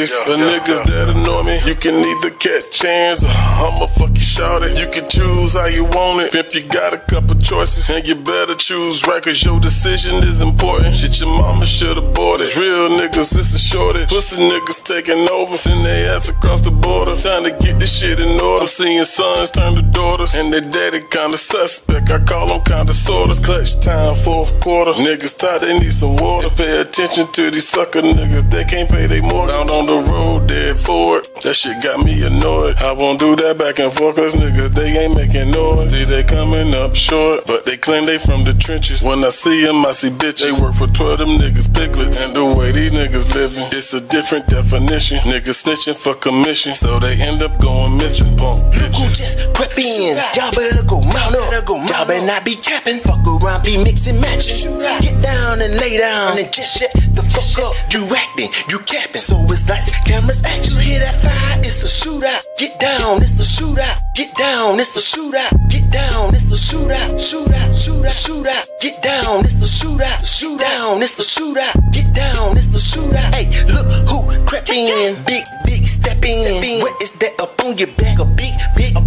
shorties. The niggas that annoy me, you can either catch hands or I'ma fuck you shorty. You can choose how you want it. Pimp, you got a couple choices, and you better choose right, cause your decision is important. Shit, your mama should've bought it. Real niggas, it's a shortage. Pussy niggas taking over, send their ass across the border. Time to get this shit in order. I'm seeing sons turn to daughters, and their daddy kinda suspect. I call them kinda sorta. Clutch time, fourth quarter. Niggas tired, they need some water. Pay attention to these sucker niggas, they can't pay they mortgage. Out on the road, dead for it. That shit got me annoyed. I won't do that back and forth, cause niggas, they ain't making noise. See, they coming up short, but they claim they from the trenches. When I see them, I see bitches. They work for 12, them niggas piglets. And the way these niggas living, it's a different definition. Niggas snitching for commission, so they end up going missing. Bump bitches. Just creep in, y'all better go mount up. Y'all better not be capping. Fuck around, be mixing, matching. Get down and lay down and just shut the fuck up. You acting, you capping, so it's lights, cameras, action. Hear that fire? It's a shootout. Get down, it's a shootout. Get down, it's a shootout. Get down, it's a shootout. Shootout, shootout, shootout. Get down, it's a shootout. Shoot down, it's a shootout. Get down, it's a shootout. Hey, look who crept in. Big step in. What is that up on your back? A big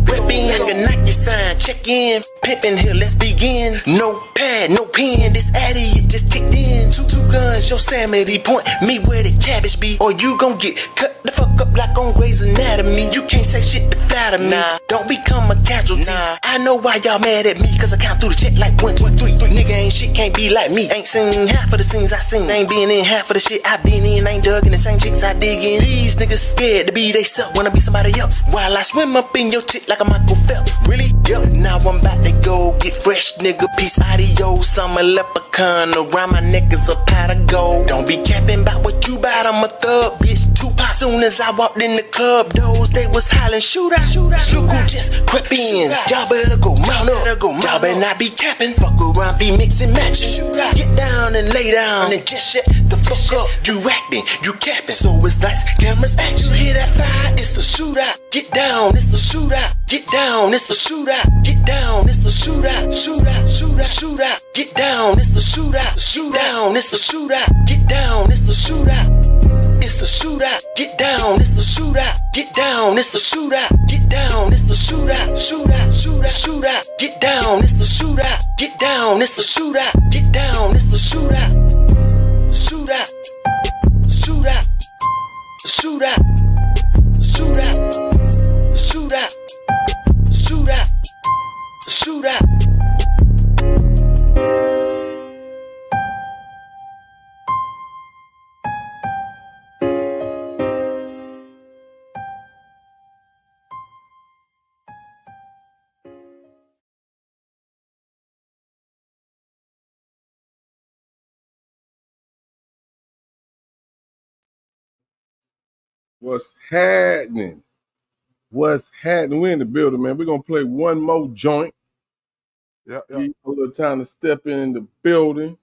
weapon. A Nike sign, check in. Pimpin' here, let's begin. No pad, no pen. This addy, it just kicked in. Two guns, Yosemite point me where the cabbage be, or you gon' get cut the fuck up like on Grey's Anatomy. You can't say shit to flatter me. Nah. Don't become a casualty. Nah. I know why y'all mad at me, cause I count through the check like 1, 2, 3. Nigga ain't shit, can't be like me. Ain't seen half of the scenes I seen. Ain't been in half of the shit I been in. Ain't dug in the same chicks I dig in. These niggas scared to be they self, wanna be somebody else. While I swim up in your shit like a Michael Phelps. Really? Yup, now I'm about to go get fresh, nigga. Peace, adios. I'm a leprechaun. Around my neck is a pot of gold. Don't be capping about what you bout. I'm a thug, bitch. Tupac. Soon as I walked in the club, those they was hollering, shoot out. Look who just crept in. Y'all better go mount up. Y'all better not be capping. Fuck around, be mixing, matching. Get down and lay down and just shut the fuck up. You acting, you capping, so it's lights, cameras, action. Hear that fire? It's a shootout. Get down, it's a shootout. Get down, it's a shootout. Get down, it's a shootout. Shootout, shootout, shootout. Get down, it's a shootout. Shoot down, it's a shootout. Get down, it's a shootout. It's a shootout. Get down, it's a shootout. Get down, it's a shootout. Get down, it's a shootout. Shootout, shootout, shootout. Get down, it's a shootout. Get down, it's a shootout. Get down, it's a shootout. Shootout, shootout, shootout, shootout, shootout, shootout, shootout. What's happening? What's happening? We're in the building, man. We're going to play one more joint. Give you a little time to step in the building.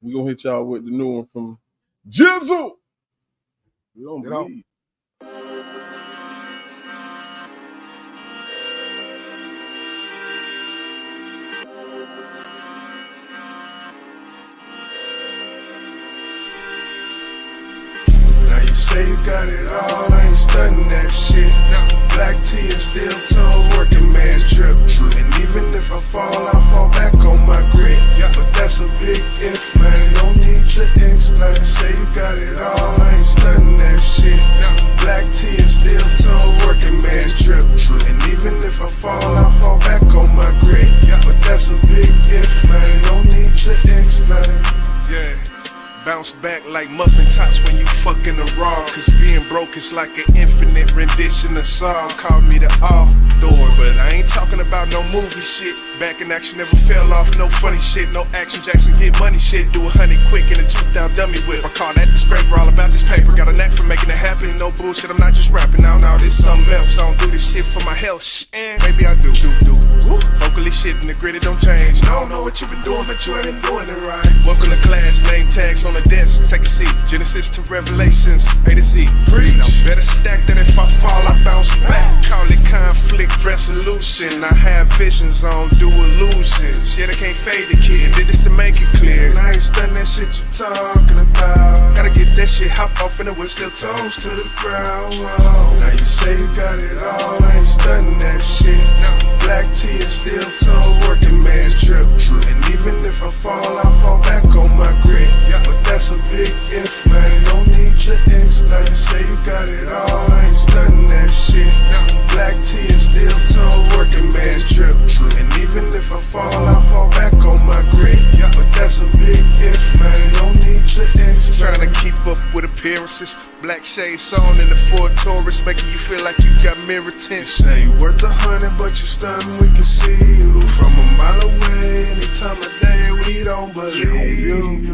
We're going to hit y'all with the new one from Jizzle. We don't believe. Say you got it all, I ain't stunning that shit. Black tea and steel toe, working man's trip. And even if I fall back on my grit. But that's a big if, man, no need to explain. Say you got it all, I ain't stunning that shit. Black tea and steel toe, working man's trip. And even if I fall back on my grit. But that's a big if, man, no need to explain. Yeah. Bounce back like muffin tops when you fucking the raw. Cause being broke is like an infinite rendition of song. Call me the author, but I ain't talking about no movie shit. Back in action never fell off, no funny shit. No action Jackson, get money shit. Do 100 quick in a 2,000 dummy whip. I call that the scraper, all about this paper. Got a knack for making it happen, no bullshit, I'm not just rapping. Now, this something else. I don't do this shit for my health, maybe I do. Vocally shit and the gritty don't change. I don't know what you been doing, but you ain't doing it right. Welcome to class, name tags on the desk. Take a seat, Genesis to Revelations, A to Z. Now better stack that if I fall, I bounce back. Call it conflict resolution. solution. I have visions on do illusions. Shit, I can't fade the kid. Did this to make it clear. And I ain't stunned that shit you talking about. Gotta get that shit, hop off in the whip, still toes to the ground. Whoa. Now you say you got it all, I ain't stunning that shit. Black tea and steel toes, working man's trip. And even if I fall back on my grit. But that's a big if, man. No need to explain. Say you got it all, I ain't stunning that shit. Black tea and steel toe, working man's trip. And even if I fall back on my grit. But that's a big if, man. No need to explain. Trying to keep up with appearances. Black shades on in the Ford Taurus, making you feel like you got mirror tints. You say you worth 100, but you stunning, we can see you from a mile away. Any time of day, we don't believe you.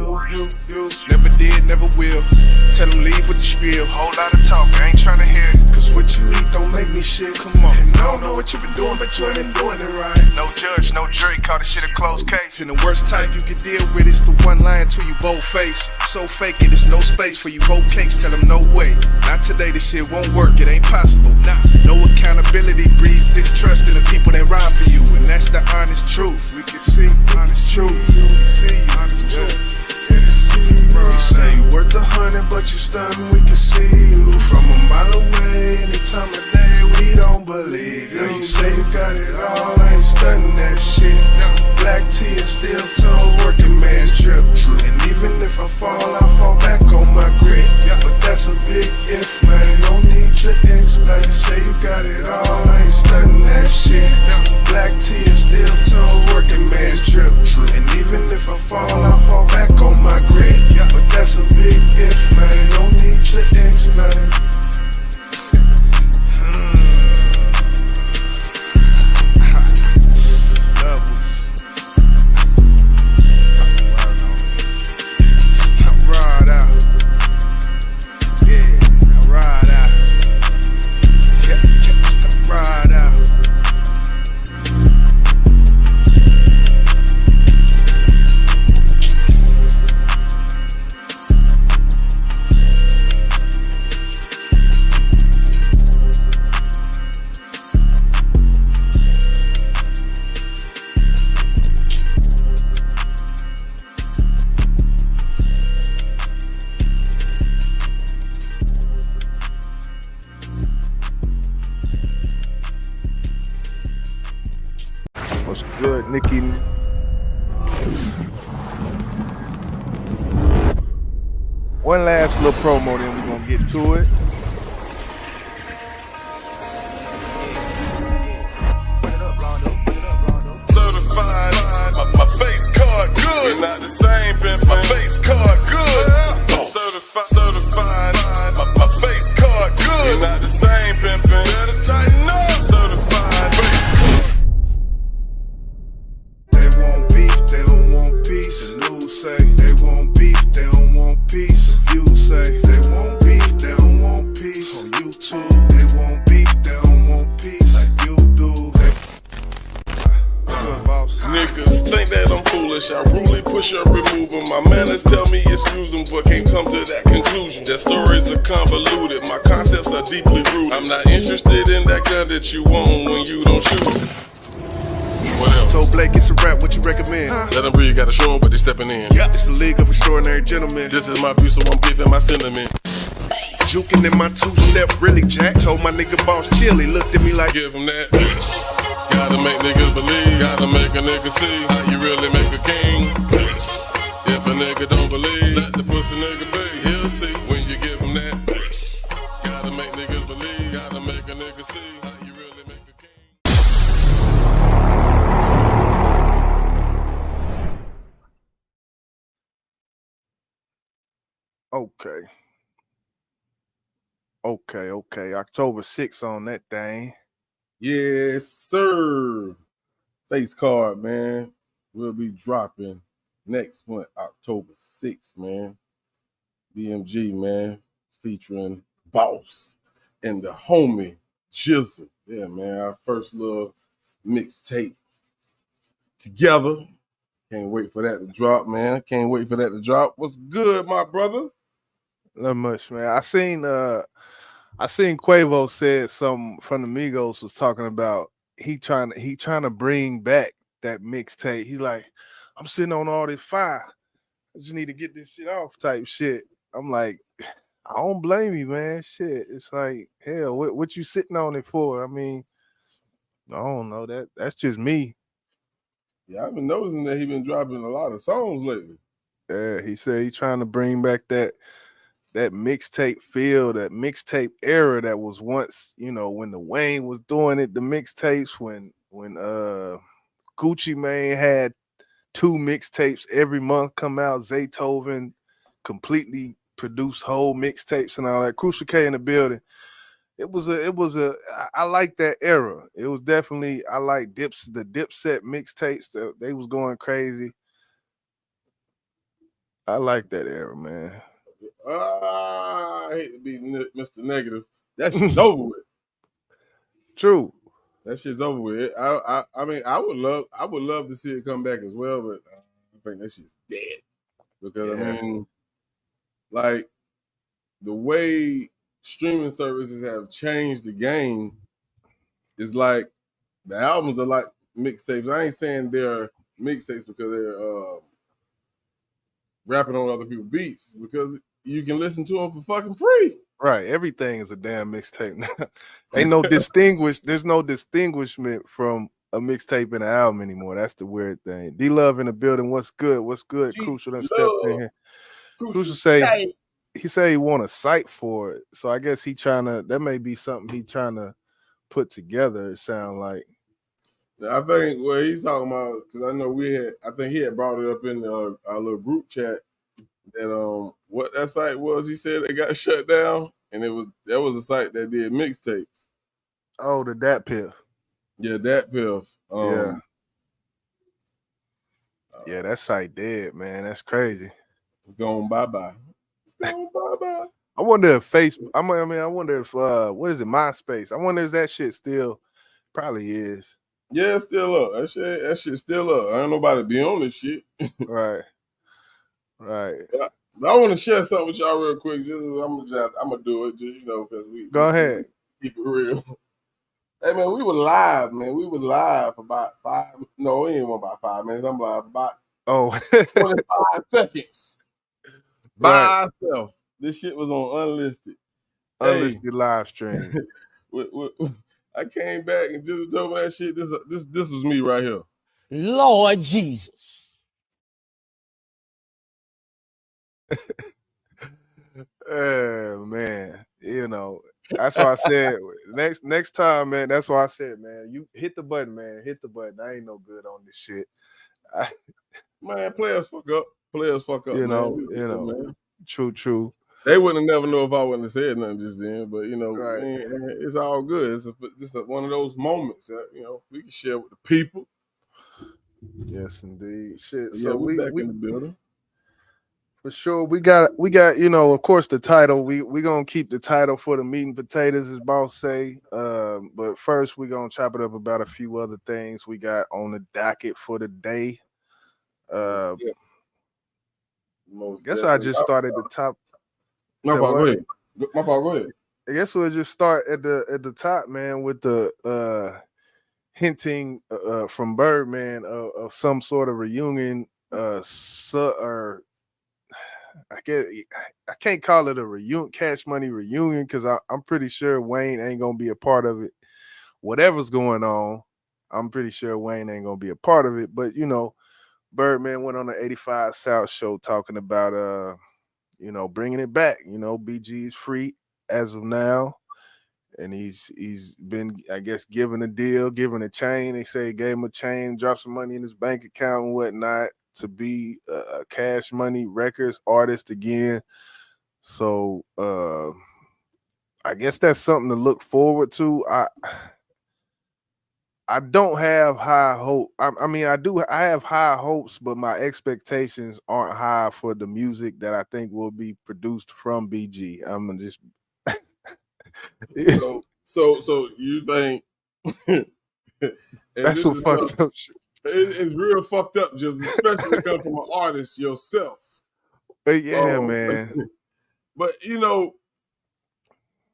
Never did, never will. Tell them leave with the spiel. Whole lot of talk, I ain't tryna hear it. Cause what you eat don't make me shit. Come on. And I don't know what you been doing, but you ain't doing it right. No judge, no jury, call this shit a closed case. And the worst type you can deal with is the one lying to you both face. So fake it, there's no space for you whole cakes. Tell them no way. Not today, this shit won't work, it ain't possible. Nah, no accountability breeds distrust in the people that ride for you. And that's the honest truth. We can see honest truth. We can see honest truth. You say you worth 100, but you stunning, we can see you from a mile away. Any time of day, we don't believe you. You say you got it all, I ain't stunning that shit. Black tea and steel toes, working man's trip. And even if I fall back on my grit. But that's a big if, man. No need to explain. Say you got it all, I ain't stunning that shit. Black tea and steel toes, working man's trip. And even if I fall back on my grit. But that's a big if, man. No need to explain. What's good, Nikki? One last little promo, then we're gonna get to it. Certified, my face card good. You're not the same, pimpin'. My face card good. Certified, my face card good. You're not the same, pimpin'. Better tighten up. Certified face card. They want beef, they don't want peace. The news say they want beef, they don't want peace. You say they want beef, they don't want peace. On YouTube, they want beef, they don't want peace. Like you do. What's good, boss? Niggas think that I'm foolish. I rudely push up, remove them. My manners tell me excuse them, but can't come to that conclusion. Their stories are convoluted. My concepts are deeply rooted. I'm not interested in that gun that you want when you don't shoot. What else? Told Blake it's a rap, what you recommend? Let them breathe, gotta show them, but they stepping in. Yeah, it's a league of extraordinary gentlemen. This is my view, so I'm giving my sentiment. Juking in my two-step, really jack. Told my nigga boss chill, he looked at me like, Give them that. Gotta make niggas believe, gotta make a nigga see how you really make a king. If a nigga don't believe, let the pussy nigga be. He'll see when you give him that. Gotta make niggas believe, gotta make a nigga see how you really make a king. Okay. October 6th on that thing. Yes, sir. Face card, man. We'll be dropping next month, October 6th, man. BMG, man, featuring Boss and the homie Jizzle. Yeah, man, our first little mixtape together. Can't wait for that to drop, man. Can't wait for that to drop. What's good, my brother? Not much, man. I seen Quavo said something from the Migos was talking about he trying to bring back that mixtape. He's like, I'm sitting on all this fire. I just need to get this shit off type shit. I'm like, I don't blame you, man. Shit. It's like, hell, what you sitting on it for? I mean, I don't know. That's just me. Yeah, I've been noticing that he's been dropping a lot of songs lately. Yeah, he said he's trying to bring back that mixtape feel, that mixtape era that was once, when the Wayne was doing it, the mixtapes, when Gucci Mane had 2 mixtapes every month come out, Zaytoven completely produced whole mixtapes and all that. Crucial K in the building. I like that era. It was definitely, I like the Dipset mixtapes. They was going crazy. I like that era, man. I hate to be Mr. Negative. That shit's over with. True. That shit's over with. I mean, I would love to see it come back as well, but I think that shit's dead. Because Yeah. I mean, like the way streaming services have changed the game is like the albums are like mixtapes. I ain't saying they're mixtapes because they're rapping on other people's beats, because you can listen to them for fucking free. Right. Everything is a damn mixtape now. There's no distinguishment from a mixtape and an album anymore. That's the weird thing. D-Love in the building. What's good? What's good? Crucial done stepped in here. Crucial say he say he want a site for it. So I guess that may be something he trying to put together, it sound like. I think what he's talking about, because I know I think he had brought it up in our little group chat, that what that site was. He said it got shut down, and that was a site that did mixtapes. Oh, the Dat Piff. Yeah, Dat Piff. Yeah, that site dead, man. That's crazy. It's going bye-bye. It's going bye-bye. I wonder if Facebook. I wonder if what is it, MySpace? I wonder if that shit still probably is. Yeah, it's still up. That shit's still up. I ain't nobody be on this shit. Right. But I want to share something with y'all real quick. I'm gonna do it, just because we go ahead. Keep it real. Hey man, we were live, man. We were live for about 5. No, we ain't about 5 minutes. I'm live for about 25 seconds. By myself. This shit was on unlisted. Unlisted live stream. I came back and just told me that shit. This was me right here. Lord Jesus. Oh man, that's why I said next time, man. That's why I said, man, you hit the button, man. Hit the button. I ain't no good on this shit. Man, players fuck up. Man. True. They wouldn't have never know if I wouldn't have said nothing just then, but right. Man, it's all good. It's just one of those moments that we can share with the people. Yes, indeed. Shit. Yeah, so we back in the building. For sure. We got, of course, the title. We gonna keep the title for the meat and potatoes, as boss say. But first we gonna chop it up about a few other things we got on the docket for the day. Guess I just started the top. My fault, go ahead. I guess we'll just start at the top, man, with the hinting from Birdman of some sort of reunion, or I guess I can't call it a reunion, Cash Money reunion, because I'm pretty sure Wayne ain't gonna be a part of it. Whatever's going on, I'm pretty sure Wayne ain't gonna be a part of it. But Birdman went on the 85 South show talking about bringing it back. BG's free as of now, and he's been, I guess, given a deal, given a chain. They say he gave him a chain, dropped some money in his bank account and whatnot to be a Cash Money Records artist again. So I guess that's something to look forward to. I don't have high hope. I mean, I have high hopes, but my expectations aren't high for the music that I think will be produced from BG. I'm gonna just so you think that's some fucked up shit. It's real fucked up, just especially coming from an artist yourself. But yeah, man. But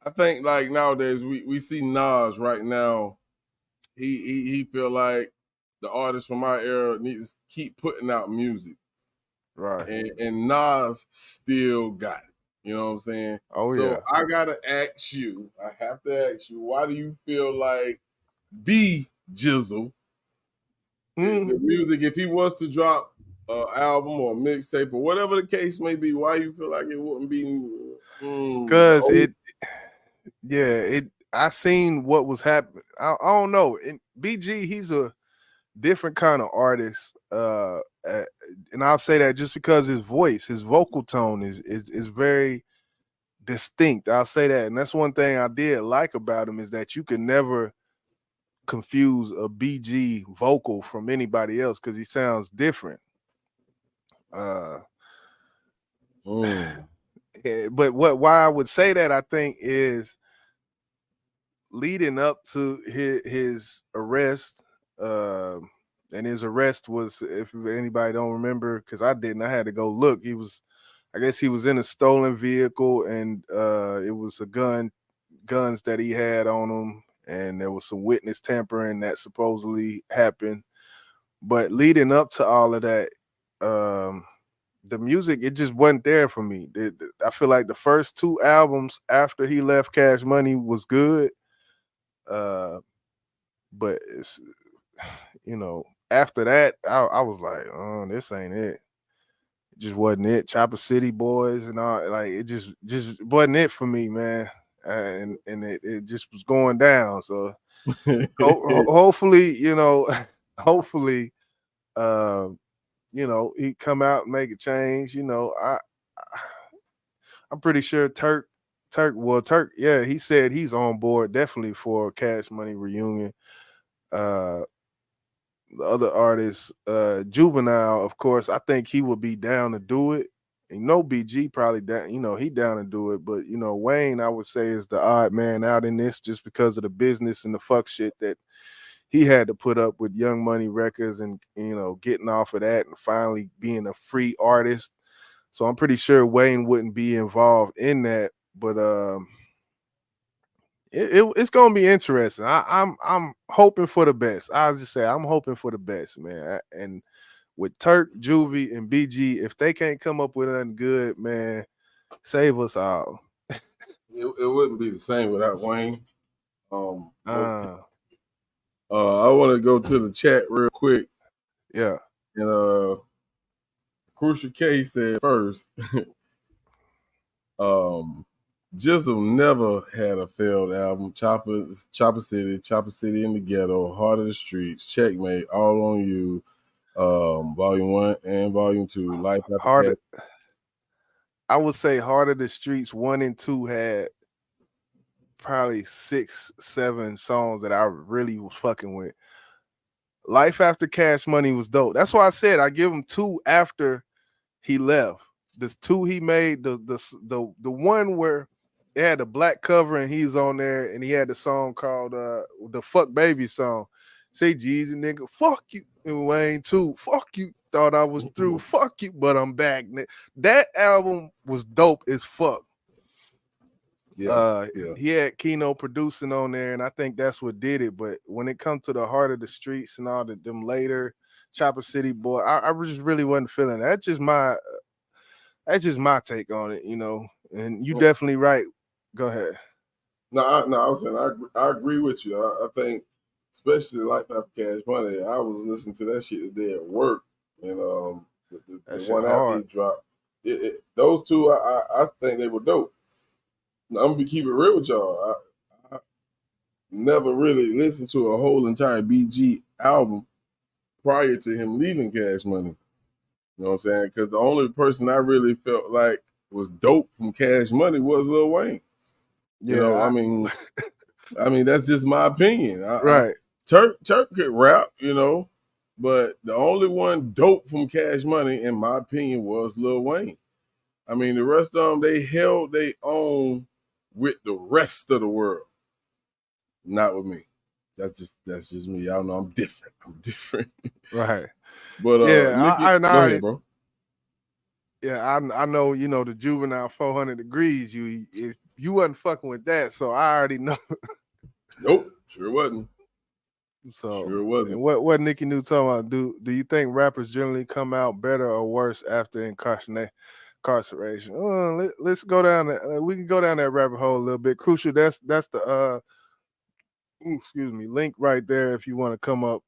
I think like nowadays we see Nas right now he feel like the artists from our era need to keep putting out music. Right. And Nas still got it. You know what I'm saying? Oh, so yeah. I gotta ask you, I have to ask you, why do you feel like B Jizzle, the music, if he was to drop an album or a mixtape or whatever the case may be, why you feel like it wouldn't be because I seen what was happening. I don't know. And BG, he's a different kind of artist. And I'll say that just because his voice, his vocal tone is very distinct. I'll say that. And that's one thing I did like about him, is that you can never confuse a BG vocal from anybody else because he sounds different. But why I would say that, I think, is leading up to his arrest, and his arrest was, if anybody don't remember, because I didn't, I had to go look. I guess he was in a stolen vehicle, and it was guns that he had on him, and there was some witness tampering that supposedly happened. But leading up to all of that, the music, it just wasn't there for me. I feel like the first 2 albums after he left Cash Money was good. But it's, after that, I was like, oh, this ain't it. It just wasn't it. Chopper City Boys and all, like, it just wasn't it for me, man. And it just was going down. So hopefully, hopefully, he come out and make a change. I'm pretty sure Turk, yeah, he said he's on board definitely for Cash Money reunion. The other artists, Juvenile, of course, I think he would be down to do it. BG probably down, he down to do it. But Wayne, I would say, is the odd man out in this, just because of the business and the fuck shit that he had to put up with Young Money Records, and getting off of that and finally being a free artist. So I'm pretty sure Wayne wouldn't be involved in that. But it's gonna be interesting. I'm hoping for the best. I'll just say I'm hoping for the best, man. And with Turk, Juvie, and BG, if they can't come up with nothing good, man, save us all. It wouldn't be the same without Wayne. I want to go to the chat real quick. Yeah. And Crucial K said first, Jizzle never had a failed album. Chopper City in the Ghetto, Heart of the Streets, Checkmate, All on You, Volume 1 and Volume 2, Life After Cash. I would say Heart of the Streets 1 and 2 had probably 6, 7 songs that I really was fucking with. Life After Cash Money was dope. That's why I said I give him 2 after he left. The 2 he made, the one where it had the black cover and he's on there, and he had the song called the Fuck Baby song. Say Jeezy, nigga, fuck you. And Wayne too, fuck you. Thought I was through, fuck you, but I'm back. That album was dope as fuck. Yeah. He had Keno producing on there, and I think that's what did it. But when it comes to the Heart of the Streets and all them later Chopper City Boy, I just really wasn't feeling that. That's just my take on it, And you definitely right. Go ahead. No, I was saying I agree with you. I think, especially Life After Cash Money, I was listening to that shit today at work, and the one after he dropped, those 2, I think they were dope. Now, I'm gonna keep it real with y'all. I never really listened to a whole entire BG album prior to him leaving Cash Money. You know what I'm saying? Because the only person I really felt like was dope from Cash Money was Lil Wayne. Yeah, I mean, that's just my opinion. Right. Turk could rap, but the only one dope from Cash Money, in my opinion, was Lil Wayne. I mean, the rest of them, they held their own with the rest of the world. Not with me. That's just me. Y'all know I'm different. Right. But yeah, Nikki, go ahead, bro. Yeah, I know, the Juvenile 400 Degrees, if you wasn't fucking with that, so I already know. Nope, sure wasn't. So Sure wasn't. What Nikki New talking about? Do you think rappers generally come out better or worse after incarceration? Let's go down. We can go down that rabbit hole a little bit. Crucial. That's the excuse me, link right there if you want to come up.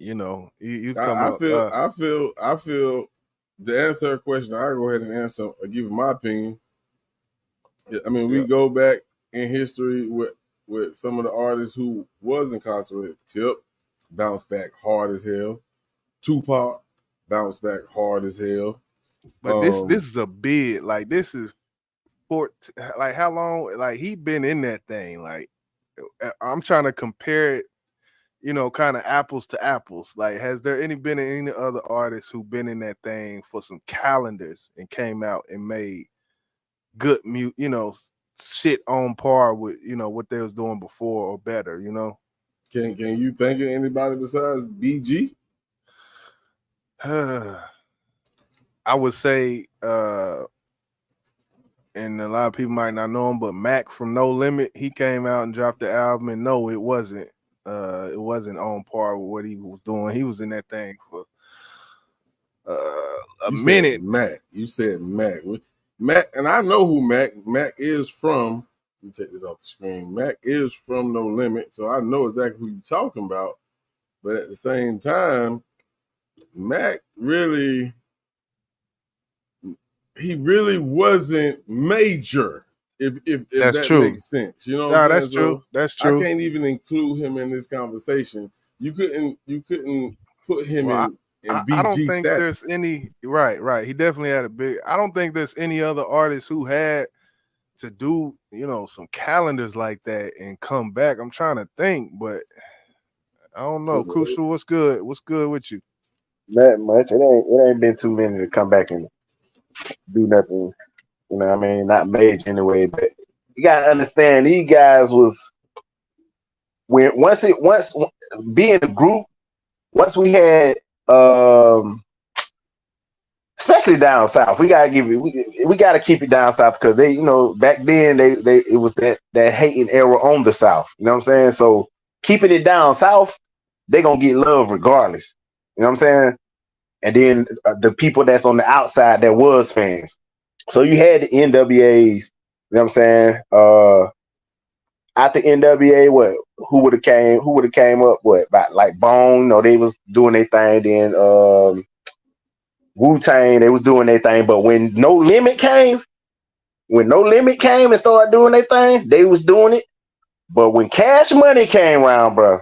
You know, you come I up. feel. To answer a question, I go ahead and answer. I give you my opinion. I mean, we go back in history with some of the artists who was incarcerated. Tip bounced back hard as hell. Tupac bounced back hard as hell. But this is a bid. Like this is like how long? Like he been in that thing. Like I'm trying to compare it. You know, kind of apples to apples. Like, has there been any other artists who been in that thing for some calendars and came out and made good shit on par with what they was doing before or better? You know, can you think of anybody besides BG? I would say, and a lot of people might not know him, but Mac from No Limit, he came out and dropped the album, and no, it wasn't on par with what he was doing. He was in that thing for a minute. You said Mac. Mac, and I know who Mac is from. Let me take this off the screen. Mac is from No Limit, so I know exactly who you're talking about. But at the same time, Mac really wasn't major. If that true. Makes sense, you know what I'm saying? True. That's true. I can't even include him in this conversation. You couldn't put him in BG I don't think status. There's any right. He definitely had a big. I don't think there's any other artist who had to do some calendars like that and come back. I'm trying to think, but I don't know. Crucial, what's good? What's good with you? Not much. It ain't been too many to come back and do nothing. You know what I mean? Not major anyway, but you gotta understand these guys was once being a group, once we had especially down south, we gotta keep it down south because they, back then it was that hating era on the South. You know what I'm saying? So keeping it down south, they gonna get love regardless. You know what I'm saying? And then the people that's on the outside that was fans. So you had the NWAs, you know what I'm saying? After NWA, who would have came up, about like Bone, they was doing their thing, then Wu-Tang, they was doing their thing, but when No Limit came and started doing their thing, they was doing it. But when Cash Money came around, bro,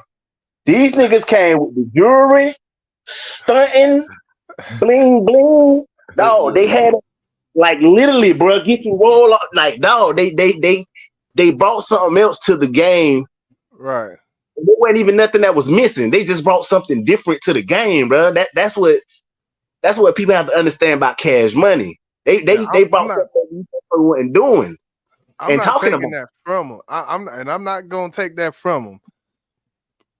these niggas came with the jewelry, stunting, bling bling. Dog, they had it. Like literally, bro, get you roll up. Like, dog, they brought something else to the game. Right. There wasn't even nothing that was missing. They just brought something different to the game, bro. That's what people have to understand about Cash Money. They brought something they weren't doing. I'm not talking taking that from them. I'm not gonna take that from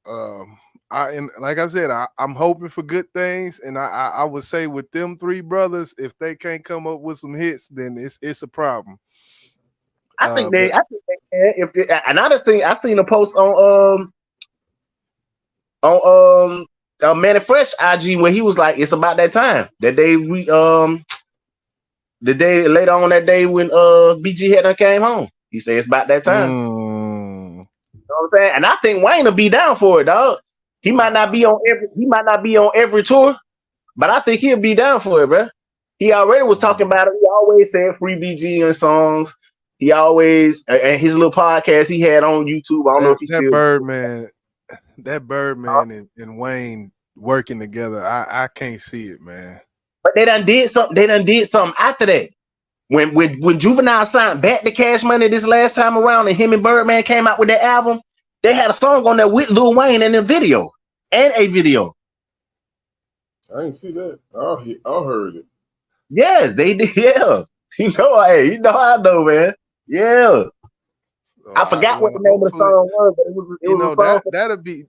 them. And like I said, I'm hoping for good things, and I would say with them three brothers, if they can't come up with some hits, then it's a problem. I think they can. And I seen a post on Man Fresh IG where he was like, it's about that time that the day later on that day when BG had came home. He said it's about that time. You know what I'm saying? And I think Wayne will be down for it, dog. He might not be on every tour, but I think he'll be down for it, bro. He already was talking about it. He always said free BG in songs. He always, and his little podcast he had on YouTube. I don't know if he's still Birdman and Wayne working together. I can't see it, man. But they done did something after that. When Juvenile signed back to Cash Money this last time around, and him and Birdman came out with that album, they had a song on there with Lil Wayne in a video. I didn't see that. I heard it. Yes, they did. Yeah, you know I know, man. Yeah, so I forgot what the name of the song was, but it was a song.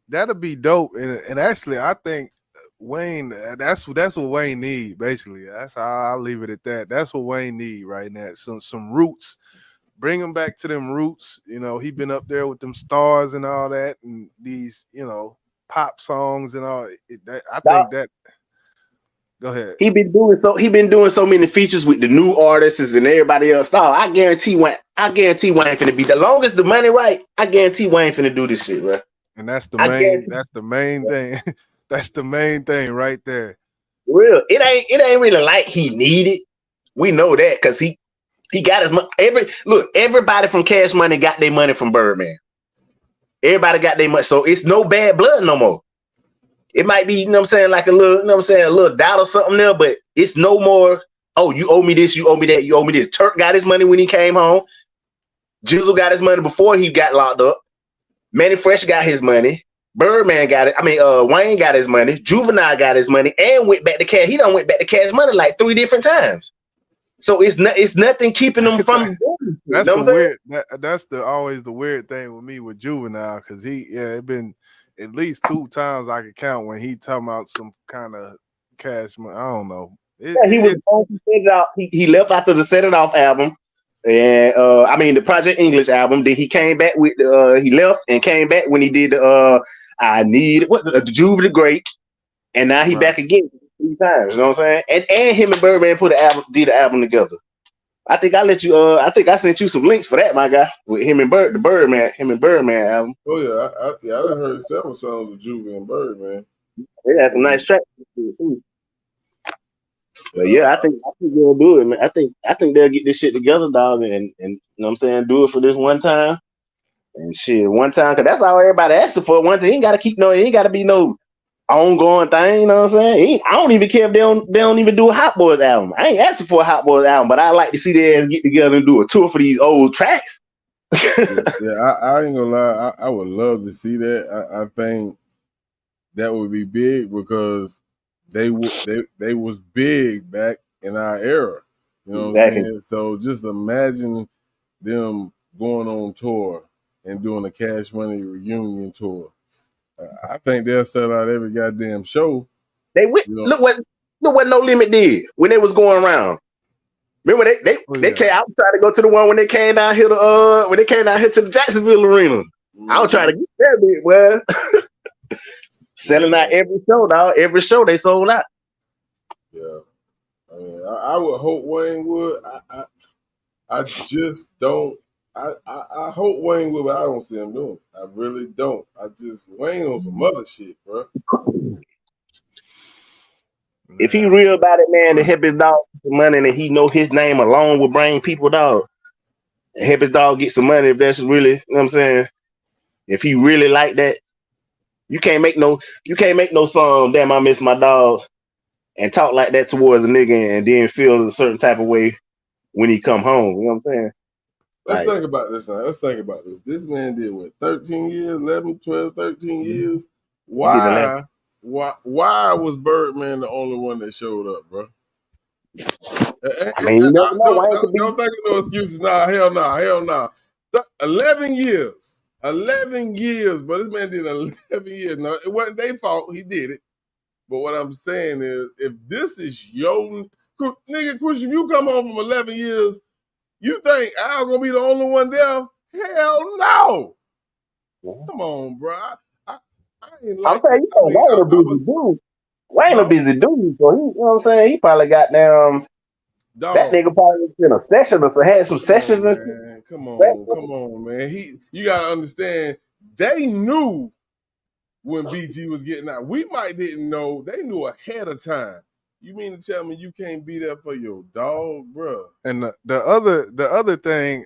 That'll be dope. And actually, I think Wayne, that's what Wayne need. Basically, that's how I'll leave it at that. That's what Wayne need right now. Some roots bring him back to them roots. You know, he been up there with them stars and all that, and these, you know, pop songs and all. I think that. Go ahead. He been doing so many features with the new artists and everybody else. Dog, I guarantee Wayne finna be the longest the money right. I guarantee Wayne finna do this shit, bro. And that's the main thing. That's the main thing right there. Real, it ain't really like he needed. We know that because he got his money. Everybody from Cash Money got their money from Birdman. Everybody got their money, so it's no bad blood no more. It might be, you know what I'm saying, like a little, you know what I'm saying, a little doubt or something there, but it's no more, oh, you owe me this, you owe me that, you owe me this. Turk got his money when he came home. Jizzle got his money before he got locked up. Manny Fresh got his money. Birdman got it. I mean, Wayne got his money. Juvenile got his money and went back to Cash. He done went back to Cash Money like 3 different times. So it's nothing keeping them from doing it. That's the weird. That's always the weird thing with me with Juvenile, because it been at least 2 times I could count when he talking about some kind of Cash Money. I don't know. He was supposed to set it off. He left after the Set It Off album, and I mean the Project English album. Then he came back with he left and came back when he did I Need the Juve the Great, and now he back again 3 times. You know what I'm saying? And him and Birdman did the album together. I think I let you. I think I sent you some links for that, my guy, with him and Birdman album. Oh yeah, I done heard several songs of Juve and Birdman. They had some nice tracks too. But yeah, I think they'll do it, man. I think they'll get this shit together, dog, and you know what I'm saying, do it for this one time. And shit, one time, cause that's all everybody asking for. One time, he ain't gotta ain't gotta be no ongoing thing, you know what I'm saying? I don't even care if they don't even do a Hot Boys album. I ain't asking for a Hot Boys album, but I like to see them get together and do a tour for these old tracks. I ain't gonna lie, I would love to see that. I think that would be big because they was big back in our era. You know what I'm saying? So just imagine them going on tour and doing a Cash Money reunion tour. I think they'll sell out every goddamn show. Look what No Limit did when they was going around. Remember they came. I was trying to go to the one when they came down here to the Jacksonville Arena. I was trying to get that bit, well. Selling out every show, dog. Every show they sold out. Yeah, I mean, I would hope Wayne would. I just don't. I hope Wayne would, but I don't see him doing it. I really don't. Wayne on some other shit, bro. If he real about it, man, to help his dog get some money, and he know his name alone will bring people, dog. Help his dog get some money. If that's really, you know what I'm saying. If he really like that. You can't make no song, damn, I miss my dogs, and talk like that towards a nigga and then feel a certain type of way when he come home. You know what I'm saying? Let's think about this now. Let's think about this. This man did what, 13 years, 11, 12, 13 years? Why was Birdman the only one that showed up, bro? I mean, you never know. Don't think of no excuses. Nah, hell nah. 11 years. 11 years, but this man did 11 years. Now, it wasn't their fault. He did it. But what I'm saying is, if this is your nigga, Chris, if you come home from 11 years, you think Al's gonna be the only one there? Hell no. Come on, bro. I ain't like. I'm saying, Wayne a busy dude. Wayne a busy dude, so he, you know what I'm saying? He probably got down. That nigga probably was in a session or so, had some sessions and shit. Come on, man. You gotta understand, they knew when BG was getting out. We might didn't know. They knew ahead of time. You mean to tell me you can't be there for your dog, bro? And the other thing,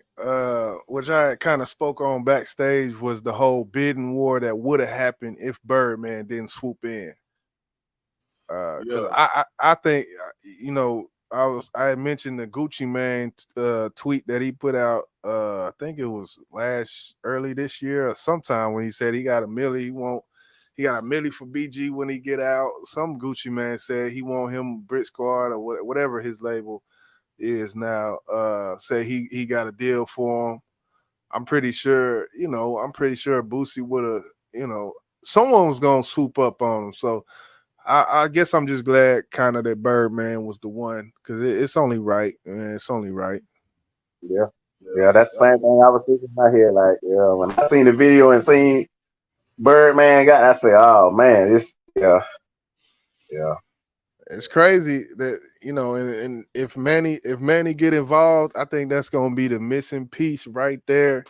which I kind of spoke on backstage, was the whole bidding war that would have happened if Birdman didn't swoop in. I think, you know, I had mentioned the Gucci Mane tweet that he put out. I think it was early this year or sometime, when he said he got $1 million. He got $1 million for BG when he get out. Some Gucci man said he want him Brit Squad or whatever his label is now. Say he got a deal for him. I'm pretty sure Boosie would have. You know, someone was gonna swoop up on him. So I guess I'm just glad kind of that Birdman was the one, because it's only right, man. It's only right. Yeah. Yeah, that's the same thing I was thinking in my head. Like, yeah, when I seen the video and seen Birdman got, I said, oh man, yeah. It's crazy that and if Manny get involved, I think that's gonna be the missing piece right there.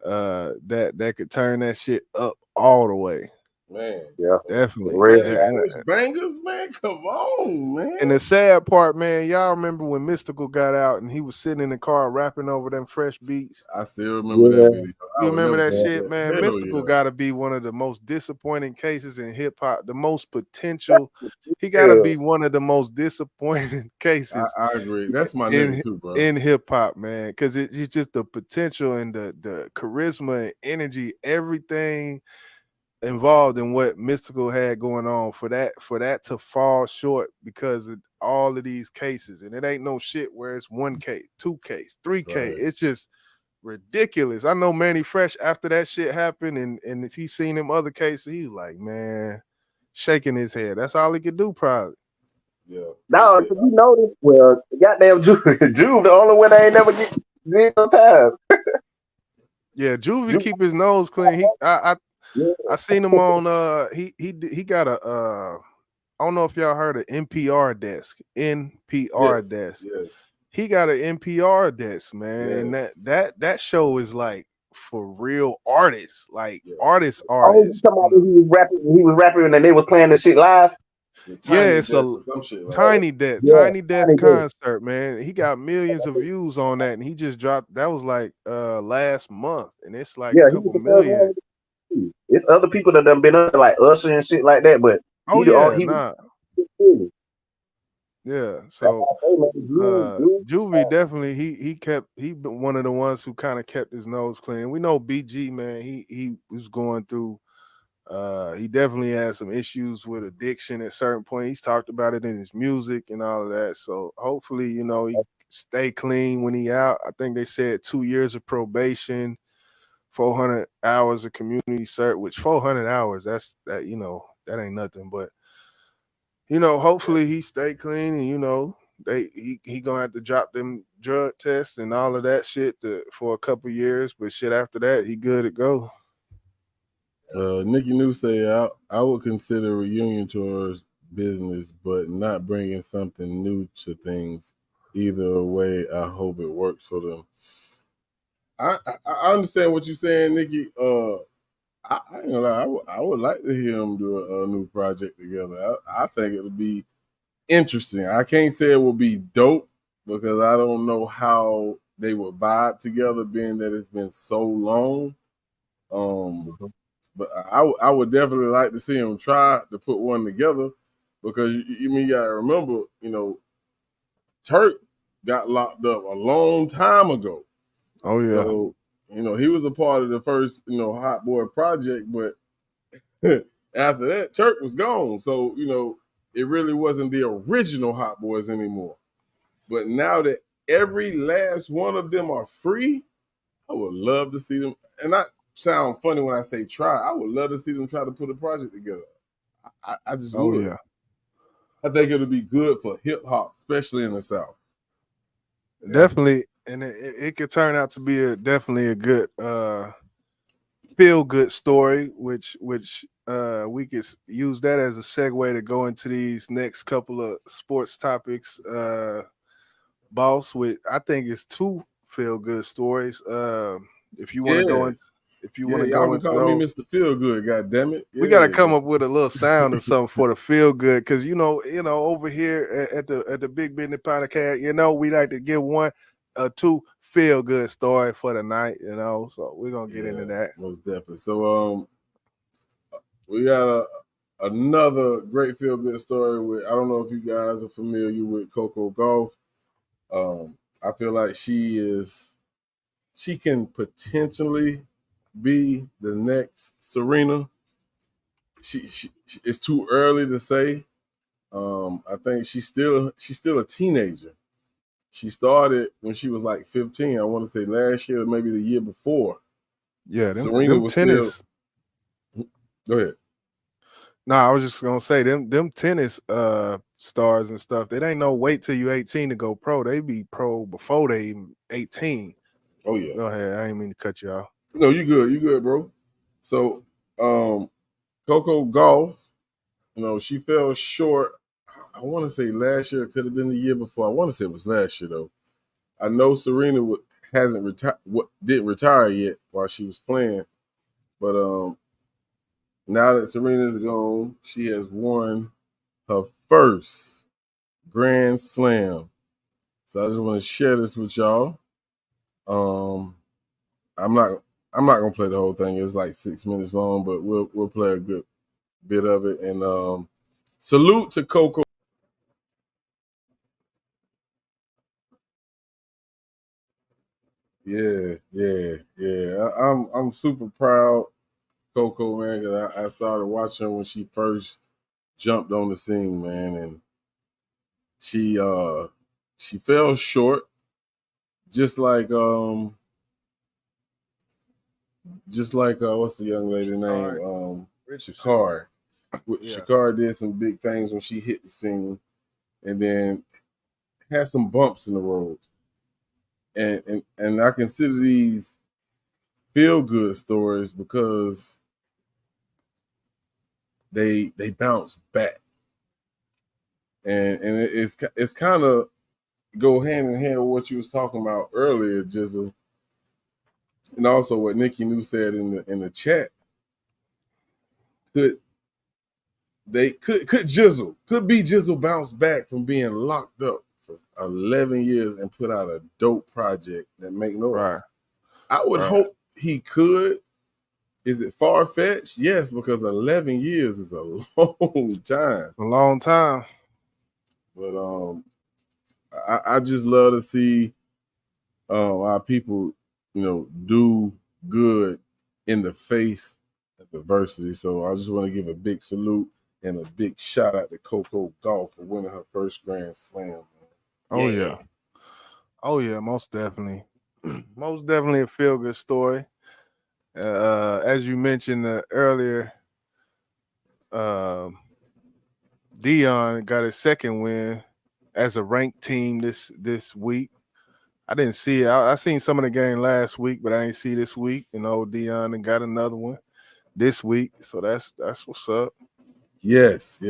That could turn that shit up all the way. Man, Yeah, definitely. Fresh bangers, man. Come on, man. And the sad part, man, y'all remember when Mystical got out and he was sitting in the car rapping over them fresh beats? I still remember that video. You remember that shit, man? Hell Mystical got to be one of the most disappointing cases in hip hop, the most potential. He got to be one of the most disappointing cases. I agree. That's my nigga too, bro. In hip hop, man, because it's just the potential and the charisma and energy, everything involved in what Mystical had going on for that to fall short because of all of these cases. And it ain't no shit where it's 1K, 2K, 3K. Right. It's just ridiculous. I know Manny Fresh after that shit happened and he seen them other cases, he was like, man, shaking his head. That's all he could do probably. Yeah. Now, you notice, well, goddamn Juve the only one they ain't never get 0 time. Yeah, Juvie keep his nose clean. I seen him on he got a I don't know if y'all heard of NPR desk. Desk. Yes. He got an NPR desk, man. Yes. And that show is like for real artists, like artists. Oh, you talking about he was rapping and they was playing the shit live? It's a Tiny Desk concert, man. He got millions of views on that, and he just dropped. That was like last month, and it's like a couple million. It's other people that done been up like Usher and shit like that, but yeah. So Juvie definitely he been one of the ones who kind of kept his nose clean. We know BG, man. He was going through. He definitely had some issues with addiction at certain point. He's talked about it in his music and all of that. So hopefully, he stay clean when he out. I think they said 2 years of probation, 400 hours of community service, which 400 hours, that ain't nothing. But hopefully he stay clean and he gonna have to drop them drug tests and all of that shit for a couple years. But shit after that, he good to go. Nikki New say I would consider reunion tours business, but not bringing something new to things. Either way, I hope it works for them. I understand what you're saying, Nikki. I ain't gonna lie, I would like to hear them do a new project together. I think it would be interesting. I can't say it will be dope because I don't know how they would vibe together, being that it's been so long. But I would definitely like to see them try to put one together because you gotta remember, Turk got locked up a long time ago. Oh yeah. So, he was a part of the first, Hot Boy project, but after that, Turk was gone. So, it really wasn't the original Hot Boys anymore. But now that every last one of them are free, I would love to see them. And I sound funny when I say try. I would love to see them try to put a project together. I just would. Yeah. I think it'll be good for hip hop, especially in the South. Definitely, and it could turn out to be definitely a good feel good story, which we could use that as a segue to go into these next couple of sports topics. Boss, I think it's 2 feel good stories. If you want to go into. If you want to go into call me Mr. Feel Good, goddammit. We got to come up with a little sound or something for the feel good, because over here at the Big Business Podcast, we like to give 1 or 2 feel good story for the night, So we're gonna get into that. Most definitely. So we got another great feel good story with. I don't know if you guys are familiar with COCO GAUFF. I feel like she can potentially be the next SERENA. She it's too early to say. I think she's still a teenager. She started when she was like 15. I want to say last year or maybe the year before. Yeah, SERENA was tennis. Still. Go ahead. No, I was just gonna say them tennis stars and stuff. They ain't no wait till you 18 to go pro. They be pro before they even 18. Oh yeah. Go ahead. I didn't mean to cut you off. No, you good. You good, bro. So, COCO GAUFF, she fell short. I want to say last year. It could have been the year before. I want to say it was last year though. I know SERENA hasn't retired. Didn't retire yet while she was playing, but now that SERENA's gone, she has won her first Grand Slam. So I just want to share this with y'all. I'm not gonna play the whole thing. It's like 6 minutes long, but we'll play a good bit of it. And salute to COCO. Yeah. I'm super proud, COCO, man, because I started watching her when she first jumped on the scene, man, and she fell short, just like what's the young lady name? Shakari. Yeah. Shakari did some big things when she hit the scene, and then had some bumps in the road. And I consider these feel good stories because they bounce back, and it's kind of go hand in hand with what you was talking about earlier, Jizzle, and also what Nikki New said in the chat. Could Jizzle bounce back from being locked up for 11 years and put out a dope project that make noise? Right. I would hope he could. Is it far-fetched? Yes, because 11 years is a long time. A long time. But I just love to see our people, do good in the face of adversity. So I just want to give a big salute and a big shout out to COCO GAUFF for winning her first Grand Slam. Man. Oh yeah. Oh yeah, most definitely. Most definitely a feel-good story. As you mentioned earlier, Dion got his second win as a ranked team this week. I didn't see it. I seen some of the game last week, but I ain't see this week. Dion and got another one this week. So that's what's up. Yes.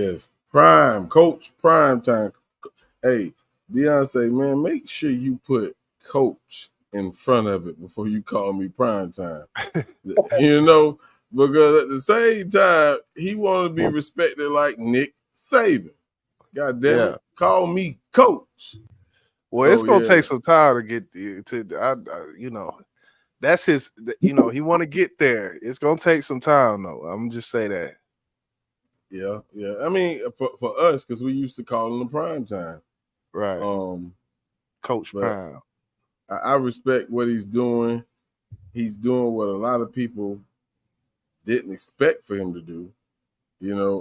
Prime time. Hey, Dion say, man, make sure you put coach in front of it before you call me prime time. Because at the same time, he want to be respected like Nick Saban. God damn it, call me coach. Well, it's gonna take some time to get that's his. He want to get there. It's gonna take some time, though. I'm just say that. Yeah. I mean, for us, because we used to call him prime time, right? Coach Prime. I respect what he's doing. He's doing what a lot of people didn't expect for him to do,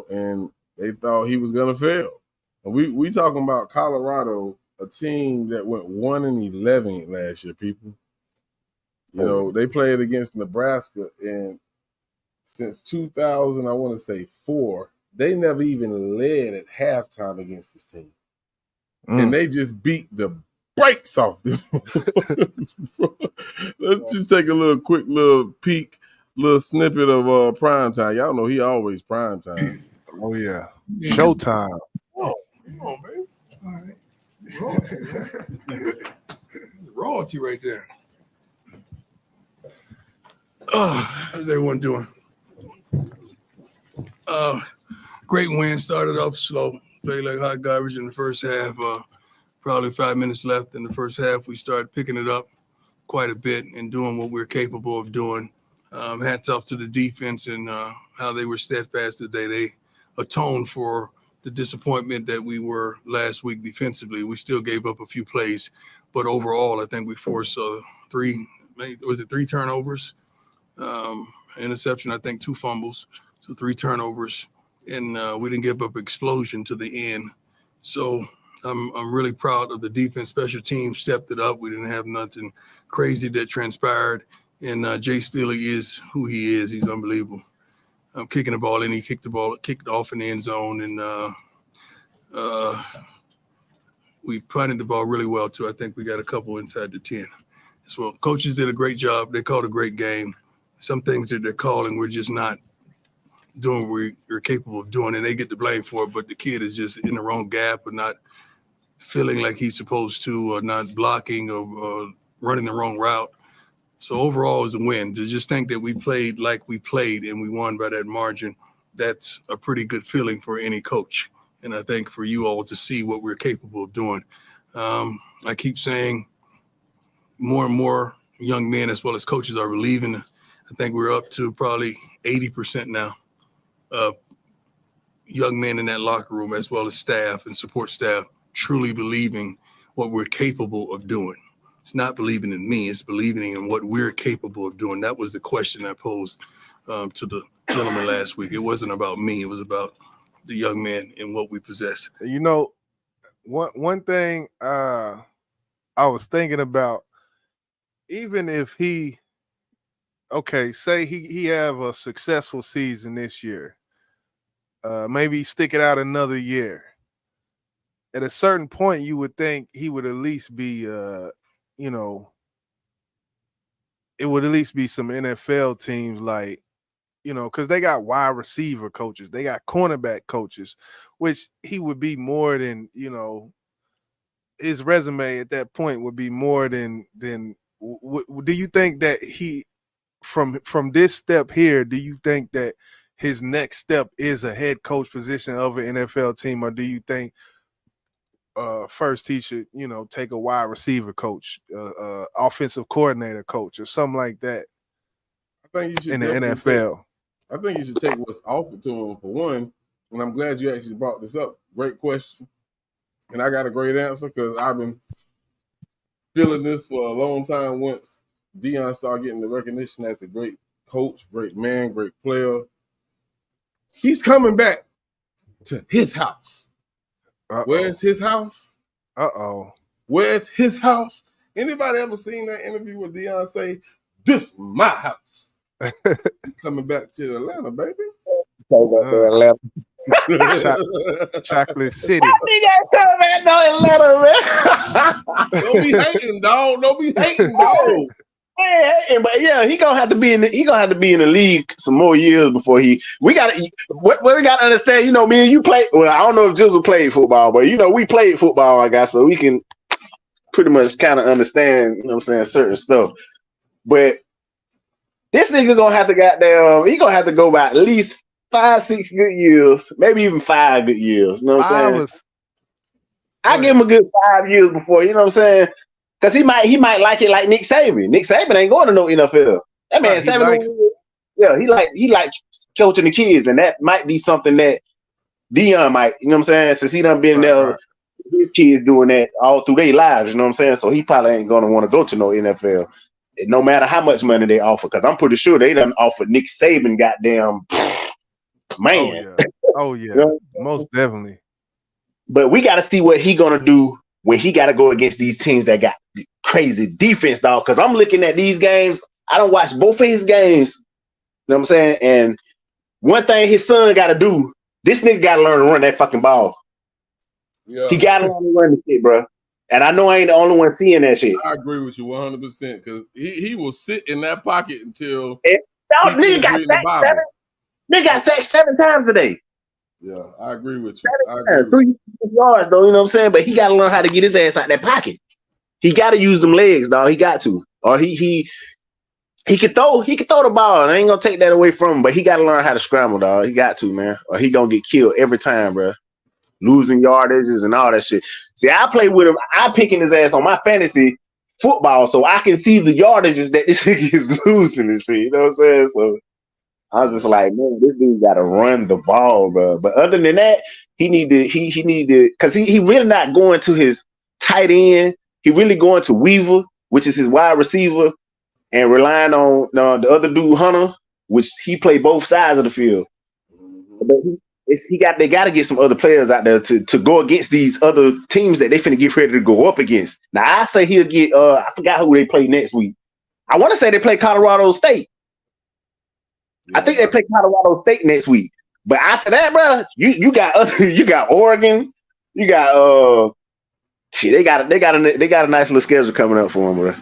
and they thought he was gonna fail. And we talking about Colorado, a team that went 1-11 last year, people. They played against Nebraska, and since 2000, I want to say 4, they never even led at halftime against this team. And they just beat the brakes off them. Let's just take a quick peek, little snippet of primetime. Y'all know he always primetime. Oh yeah, Showtime. Oh, come on, baby. All right. Royalty right there. How's everyone doing? Great win. Started off slow. Played like hot garbage in the first half. Probably 5 minutes left in the first half. We started picking it up quite a bit and doing what we're capable of doing. Hats off to the defense and how they were steadfast today. They atoned for the disappointment that we were last week defensively. We still gave up a few plays, but overall, I think we forced 3 turnovers, interception, I think 2 fumbles, so 3 turnovers, and we didn't give up explosion to the end. So I'm really proud of the defense. Special teams stepped it up. We didn't have nothing crazy that transpired, and Jace Philly is who he is. He's unbelievable. I'm kicking the ball in. He kicked off in the end zone, and we punted the ball really well too. I think we got a couple inside the 10. So coaches did a great job. They called a great game. Some things that they're calling, we're just not doing what we're capable of doing, and they get the blame for it. But the kid is just in the wrong gap or not feeling like he's supposed to, or not blocking, or running the wrong route. So overall, it's a win. To just think that we played like we played and we won by that margin, that's a pretty good feeling for any coach. And I think for you all to see what we're capable of doing. I keep saying more and more young men as well as coaches are relieving. I think we're up to probably 80% now of young men in that locker room as well as staff and support staff truly believing what we're capable of doing. It's not believing in me, it's believing in what we're capable of doing. That was the question I posed to the gentleman last week. It wasn't about me, it was about the young man and what we possess. You know, one thing I was thinking about, even if he, say he have a successful season this year, maybe stick it out another year. At a certain point, you would think he would at least be, it would at least be some NFL teams like, because they got wide receiver coaches, they got cornerback coaches, which he would be more than, his resume at that point would be more than. Do you think that he, from this step here, do you think that his next step is a head coach position of an NFL team, or do you think first he should, take a wide receiver coach, offensive coordinator coach, or something like that? I think you should in the NFL. I think you should take what's offered to him for one. And I'm glad you actually brought this up. Great question. And I got a great answer because I've been feeling this for a long time once Deion started getting the recognition as a great coach, great man, great player. He's coming back to his house. Uh-oh. Where's his house? Where's his house? Anybody ever seen that interview with Deion say, "This is my house"? Coming back to Atlanta, baby. Chocolate City. Atlanta, man. Don't be hating, dog. Don't be hating, dog. But yeah, he gonna have to be in the league some more years before we gotta understand, me and you play. Well, I don't know if Jizzle played football, but we played football, I guess, so we can pretty much kind of understand, certain stuff. But this nigga gonna have to he gonna have to go by at least 5-6 good years, maybe even 5 good years. You know what I'm saying? I give him a good 5 years before, you know what I'm saying? Because he might like it like Nick Saban. Nick Saban ain't going to no NFL. That man, he likes coaching the kids, and that might be something that Deion might, you know what I'm saying? Since he done been there, his kids doing that all through their lives, you know what I'm saying? So he probably ain't going to want to go to no NFL, no matter how much money they offer. Because I'm pretty sure they done offered Nick Saban goddamn man. Oh yeah, most definitely. But we got to see what he gonna do when he got to go against these teams that got crazy defense, dog. Because I'm looking at these games. I don't watch both of his games. You know what I'm saying? And one thing his son got to do, this nigga got to learn to run that fucking ball. Yeah. He got to learn to run the shit, bro. And I know I ain't the only one seeing that shit. I agree with you 100% because he will sit in that pocket until nigga got sacked 7 times today. Yeah, I agree with you. 3 yards, though, you know what I'm saying? But he got to learn how to get his ass out that pocket. He got to use them legs, dog. He got to. Or he can throw the ball. And I ain't going to take that away from him, but he got to learn how to scramble, dog. He got to, man. Or he going to get killed every time, bro. Losing yardages and all that shit. See, I play with him. I'm picking his ass on my fantasy football so I can see the yardages that this nigga is losing and shit. You know what I'm saying? So I was just like, man, this dude got to run the ball, bro. But other than that, he need to, because he really not going to his tight end. He really going to Weaver, which is his wide receiver, and relying on the other dude, Hunter, which he play both sides of the field. But they got to get some other players out there to go against these other teams that they finna get ready to go up against. Now, I say he'll get, I forgot who they play next week. I want to say they play Colorado State. Yeah. I think they play Colorado State next week. But after that, bro, you got Oregon, you got they got a nice little schedule coming up for them, bro.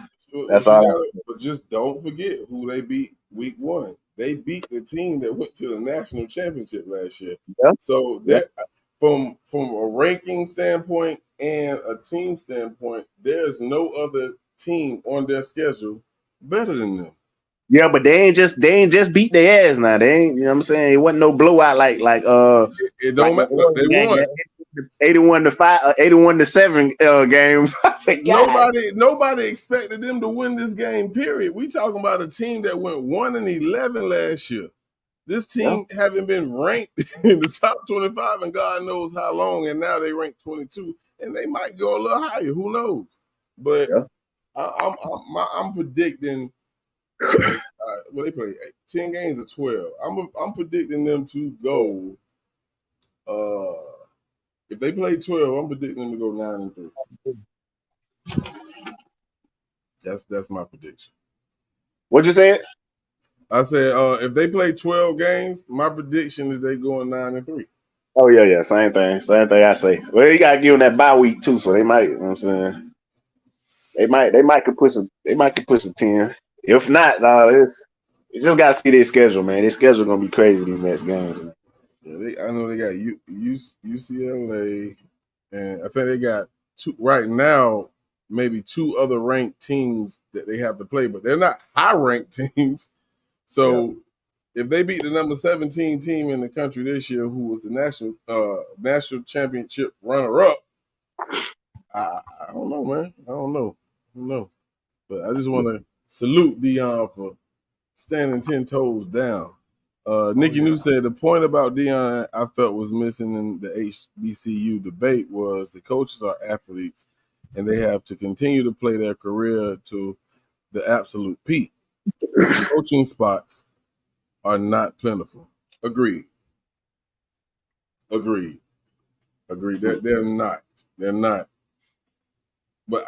That's all. But just don't forget who they beat week 1. They beat the team that went to the national championship last year. Yeah. So from a ranking standpoint and a team standpoint, there's no other team on their schedule better than them. Yeah, but they ain't just beat their ass now. They ain't, you know what I'm saying? It wasn't no blowout like It don't matter. They won. 81-5, 81-7 game. I said, God. Nobody expected them to win this game, period. We talking about a team that went 1-11 last year. This team haven't been ranked in the top 25 and God knows how long, and now they rank 22, and they might go a little higher. Who knows? But I'm predicting. Well, they play 10 games of 12. I'm predicting them to go. If they play 12, I'm predicting them to go 9-3. That's my prediction. What'd you say? I said if they play 12 games, my prediction is they going 9-3. Oh yeah, same thing I say. Well, you gotta give them that bye week too, so they might, you know what I'm saying? They might could push a 10. If not, you just gotta see their schedule, man. Their schedule gonna be crazy these next games. Yeah, I know they got UCLA, and I think they got two right now, maybe 2 other ranked teams that they have to play, but they're not high ranked teams. So if they beat the number 17 team in the country this year, who was the national championship runner up, I don't know, man. I don't know. But I just want to salute Dion for standing 10 toes down. Nikki New said the point about Dion I felt was missing in the HBCU debate was the coaches are athletes and they have to continue to play their career to the absolute peak. Coaching spots are not plentiful. Agreed. They're not. But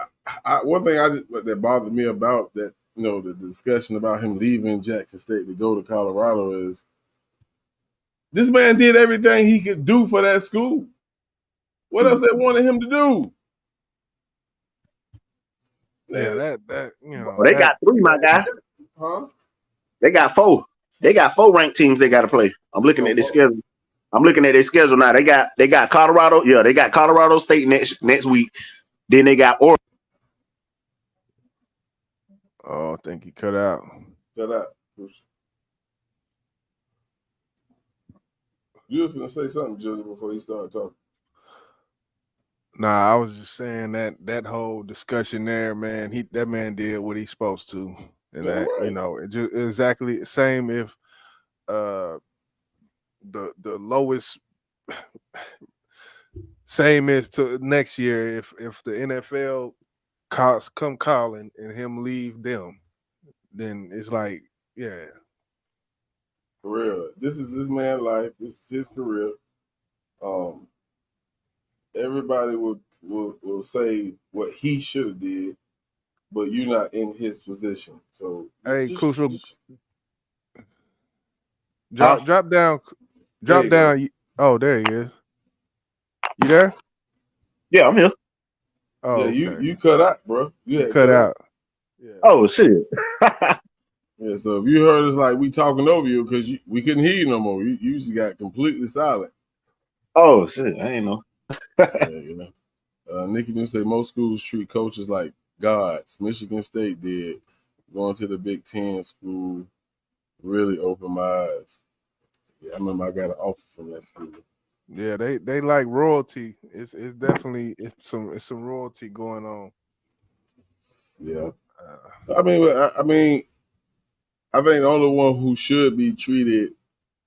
one thing that bothered me about that, the discussion about him leaving Jackson State to go to Colorado is this man did everything he could do for that school. What else they wanted him to do? Yeah, that they got 3, my guy. Huh? They got 4. They got 4 ranked teams they got to play. I'm looking at their schedule. Now. They got Colorado. Yeah, they got Colorado State next week. Then they got Oregon. Oh, I think he cut out. You was gonna say something, Joseph, before you started talking. Nah, I was just saying that whole discussion there, man. That man did what he's supposed to, and that it just exactly the same. If the lowest, same as to next year. If the NFL come calling and him leave them, then it's like, yeah. For real. This is this man's life. This is his career. Everybody will say what he should have did, but you're not in his position. So Crucial. Drop down. Oh, there he is. You there? Yeah, I'm here. Oh, yeah, okay. You cut out, bro. You cut out. Yeah. Oh shit. Yeah, so if you heard us like we talking over you because we couldn't hear you no more, you just got completely silent. Oh shit, I ain't know. Yeah, Nikki New say most schools treat coaches like gods. Michigan State did. Going to the Big Ten school really opened my eyes. Yeah, I remember I got an offer from that school. Yeah, they like royalty. It's definitely some royalty going on. Yeah, I mean, I think the only one who should be treated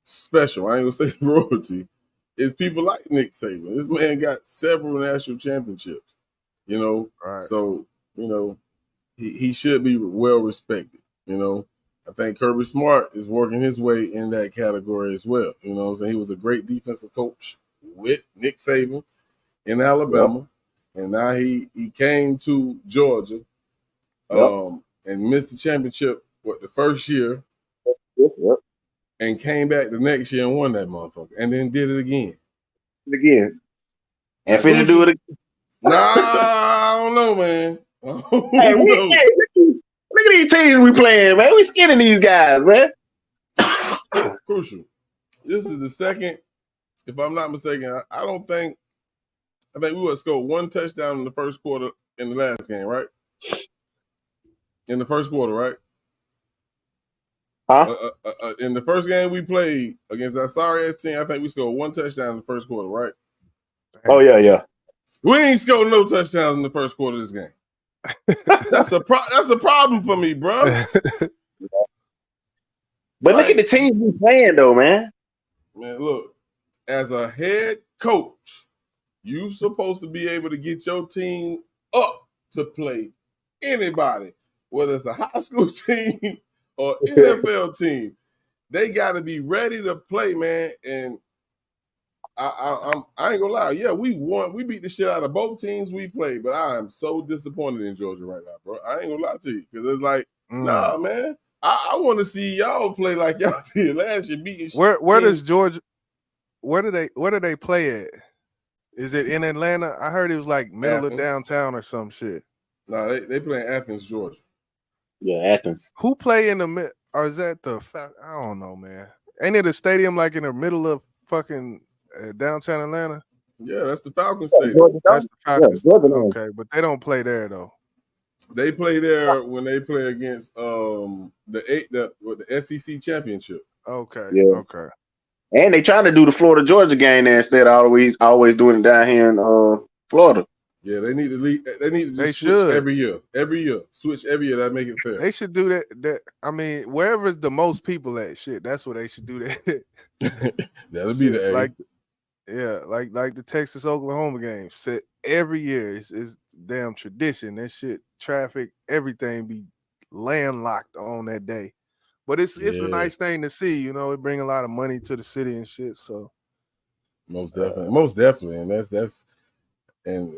special, I ain't gonna say royalty, is people like Nick Saban. This man got several national championships, Right. So, he should be well respected, I think Kirby Smart is working his way in that category as well. You know what I'm saying? He was a great defensive coach with Nick Saban in Alabama. Yep. And now he came to Georgia and missed the championship the first year. Yep. And came back the next year and won that motherfucker. And then did it again. And finna do it again. Nah, I don't know, man. I don't know. these teams we playing, man. We skinning these guys, man. Crucial. This is the second, if I'm not mistaken, I think we would score one touchdown in the first quarter in the last game, right? In the first quarter, right? Huh? In the first game we played against that sorry ass team, I think we scored one touchdown in the first quarter, right? Oh yeah. We ain't scored no touchdowns in the first quarter of this game. That's a problem for me, bro. But look at the team we playing though, man. Man, look, as a head coach, you're supposed to be able to get your team up to play anybody, whether it's a high school team or NFL team. They got to be ready to play, man. And I ain't gonna lie. Yeah, we won. We beat the shit out of both teams we played, but I am so disappointed in Georgia right now, bro. I ain't gonna lie to you because it's like, nah, man. I want to see y'all play like y'all did last year, beating. Where does Georgia? Where do they play at? Is it in Atlanta? I heard it was like middle of downtown or some shit. No, they play in Athens, Georgia. Yeah, Athens. Who play in the mid? Or is that the? I don't know, man. Ain't it a stadium like in the middle of fucking downtown Atlanta? Yeah, that's the Falcon Stadium. That's the Falcon Stadium. Okay, but they don't play there though. They play there when they play against the SEC championship. Okay. Yeah. Okay. And they trying to do the Florida Georgia game there instead of always doing it down here in Florida. Yeah, they need to lead. They need to just switch every year. Every year, switch every year. That make it fair. They should do that. That I mean, wherever the most people at, shit, that's where they should do that. That'll be the A. Like the Texas Oklahoma game. Set every year. It's damn tradition. That shit, traffic, everything be landlocked on that day. But it's a nice thing to see. You know, it bring a lot of money to the city and shit. So most definitely, and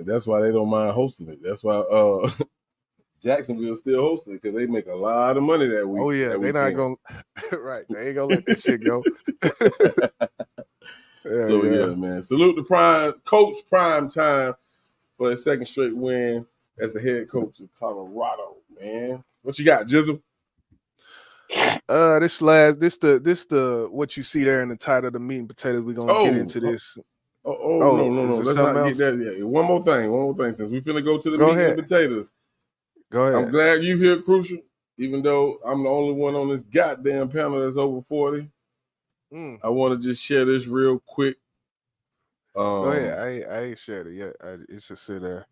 that's why they don't mind hosting it. That's why Jacksonville's still hosting it because they make a lot of money that week. Oh yeah, they're not gonna right. They ain't gonna let that shit go. Yeah, man. Salute the Coach Prime Time for his second straight win as a head coach of Colorado. Man, what you got, Jizzle? This the what you see there in the title of the meat and potatoes. We're gonna get into this. No. Let's not get that yet. One more thing. Since we finna go to the meat and potatoes. Go ahead. I'm glad you here, Crucial. Even though I'm the only one on this goddamn panel that's over 40. I want to just share this real quick. Go ahead. I ain't shared it yet. It's just sit there.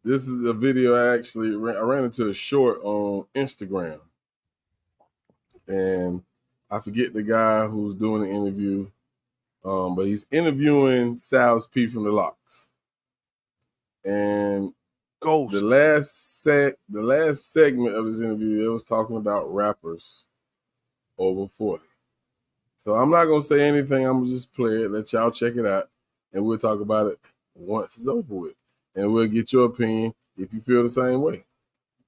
This is a video I ran into a short on Instagram. And I forget the guy who's doing the interview. But he's interviewing Styles P from the Locks. And Ghost. The last segment of this interview, it was talking about rappers over 40. So I'm not gonna say anything, I'm gonna just play it, let y'all check it out, and we'll talk about it once it's over with. And we'll get your opinion if you feel the same way.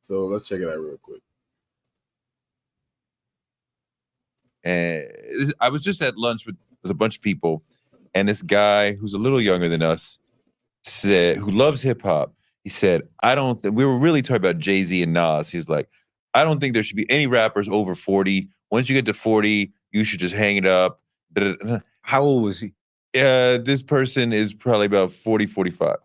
So let's check it out real quick. And I was just at lunch with a bunch of people, and this guy who's a little younger than us said, who loves hip hop, he said, we were really talking about Jay-Z and Nas. He's like, I don't think there should be any rappers over 40. Once you get to 40, you should just hang it up. How old was he? This person is probably about 40, 45.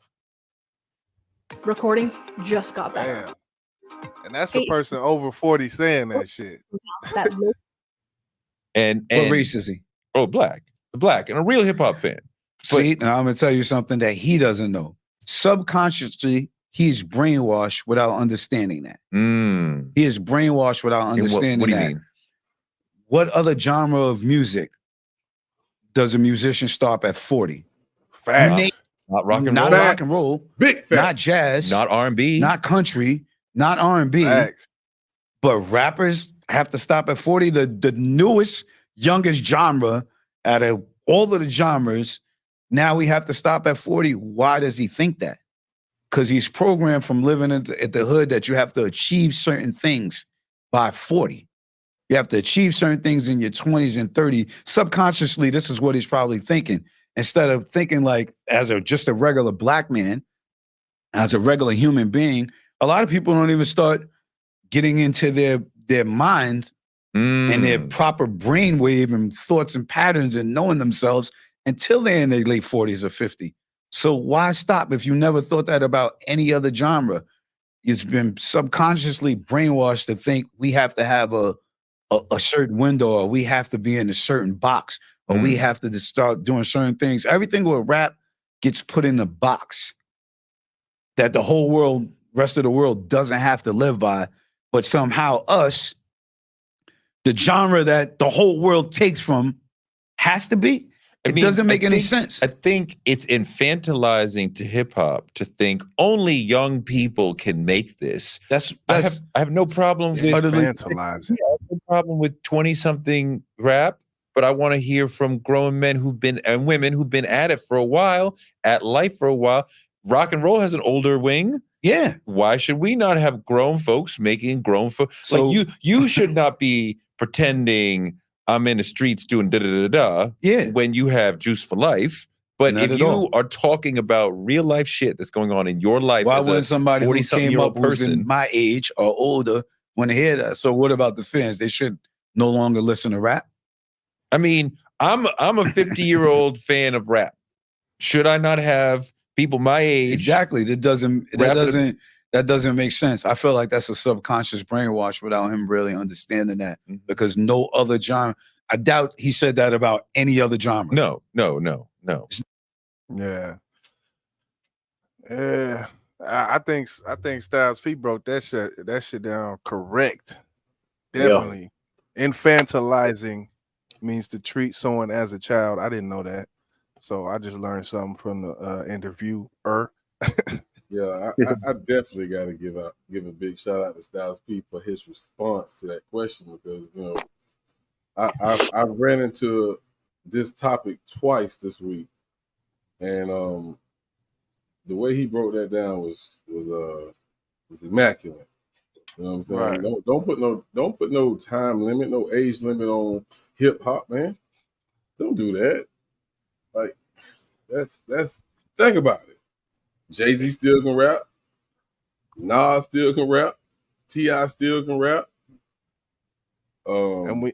Recordings just got better. Damn. And that's a person over 40 saying that shit. And what race is he? Oh, black, and a real hip hop fan. See, now I'm gonna tell you something that he doesn't know. Subconsciously, he's brainwashed without understanding that. He is brainwashed without understanding what do you that. mean? What other genre of music does a musician stop at 40? Facts. Not rock and roll. Not rock and roll. Big facts. Not jazz. Not R&B. Not country. Not R&B. Facts. But rappers have to stop at 40. The newest, youngest genre out of all of the genres, now we have to stop at 40. Why does he think that? Because he's programmed from living at the hood that you have to achieve certain things by 40. You have to achieve certain things in your 20s and 30s. Subconsciously, this is what he's probably thinking. Instead of thinking like as just a regular black man, as a regular human being, a lot of people don't even start getting into their mind and their proper brainwave and thoughts and patterns and knowing themselves until they're in their late 40s or 50. So why stop if you never thought that about any other genre? It's been subconsciously brainwashed to think we have to have a certain window, or we have to be in a certain box, or we have to start doing certain things. Everything with rap gets put in a box that the whole world, rest of the world doesn't have to live by, but somehow us, the genre that the whole world takes from, has to be. It doesn't make any sense. I think it's infantilizing to hip hop to think only young people can make this. I have no problem with infantilizing. I have no problem with 20-something rap, but I want to hear from grown men and women who've been at it for a while, at life for a while. Rock and roll has an older wing. Yeah. Why should we not have grown folks making grown folks? So, like you should not be pretending I'm in the streets doing da-da-da-da when you have Juice for Life. But if you are talking about real life shit that's going on in your life, why wouldn't somebody who came up who's in my age or older want to hear that? So what about the fans? They should no longer listen to rap? I mean, I'm a 50-year-old fan of rap. Should I not have people my age? Exactly. That doesn't make sense. I feel like that's a subconscious brainwash without him really understanding that, because no other genre, I doubt he said that about any other genre. No. Yeah. Yeah. I think Styles P broke that shit down correct. Definitely. Yeah. Infantilizing means to treat someone as a child. I didn't know that. So I just learned something from the interviewer. Yeah, I definitely got to give a big shout out to Styles P for his response to that question, because I ran into this topic twice this week, and the way he broke that down was immaculate. You know what I'm saying? Right. Don't put no time limit, no age limit on hip hop, man. Don't do that. Like that's think about it. Jay-Z still can rap. Nas still can rap. T.I. still can rap. And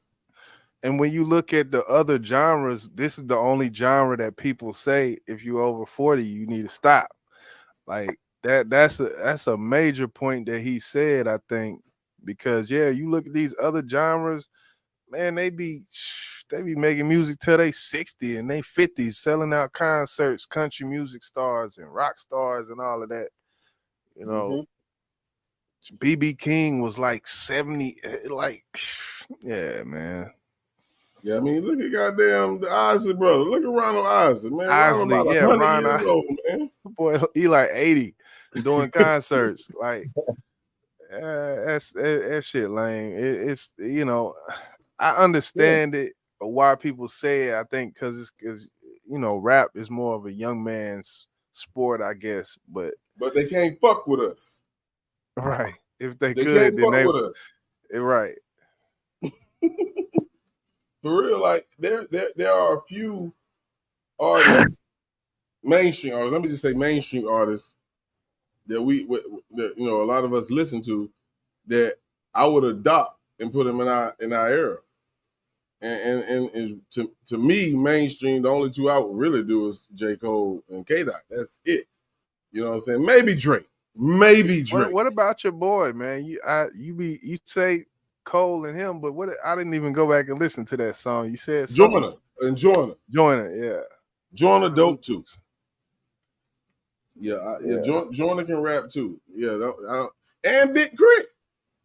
when you look at the other genres, this is the only genre that people say if you're over 40, you need to stop. Like that's a major point that he said, I think, because you look at these other genres, man, they be making music till they 60 and they 50s, selling out concerts, country music stars and rock stars and all of that. You know, B.B. King was like 70, like, yeah, man. Yeah, I mean, look at goddamn the Isley brother. Look at Ronald Isley, man. Isley, Ronald about 100 years old, man. Boy, he like 80 doing concerts. Like, that shit lame. It's I understand it, why people say it. I think because rap is more of a young man's sport, I guess. But they can't fuck with us, right? If they could, can't then fuck with us, right? For real, like there are a few artists, mainstream artists. Let me just say mainstream artists that that a lot of us listen to, that I would adopt and put them in our era. And to me, mainstream, the only two I would really do is J. Cole and K-Dot. That's it. You know what I'm saying? Maybe Drake. What about your boy, man? You say Cole and him, but I didn't even go back and listen to that song. You said Joyner. Yeah. Joyner dope too. Yeah, Joyner can rap too. Yeah, and Big Crit.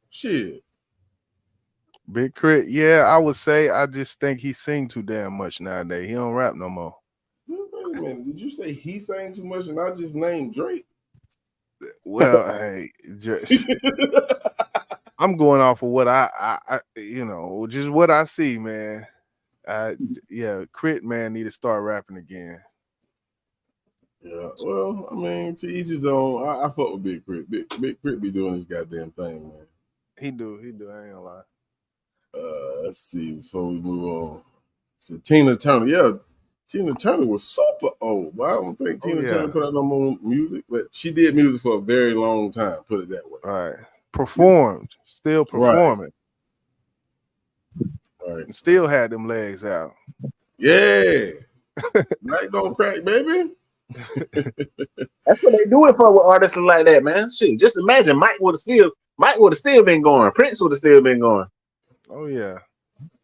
Shit. Big Crit, yeah, I would say I just think he sing too damn much nowadays. He don't rap no more. Wait a minute, did you say he sang too much and I just named Drake? Well, hey, I'm going off of what I just what I see, man. Crit man need to start rapping again. Yeah, well, I mean, to each his own. I fuck with Big Crit. Big Crit be doing this goddamn thing, man. He do. I ain't gonna lie. Let's see before we move on. So Tina Turner, Tina Turner was super old, but I don't think Tina Turner put out no more music, but she did music for a very long time, put it that way. All right. performed, still performing, Right. and still had them legs out. Yeah. Night don't crack, baby. That's what they do it for with artists like that, man. Shit, just imagine Mike would have still been going. Prince would have still been going. Oh yeah.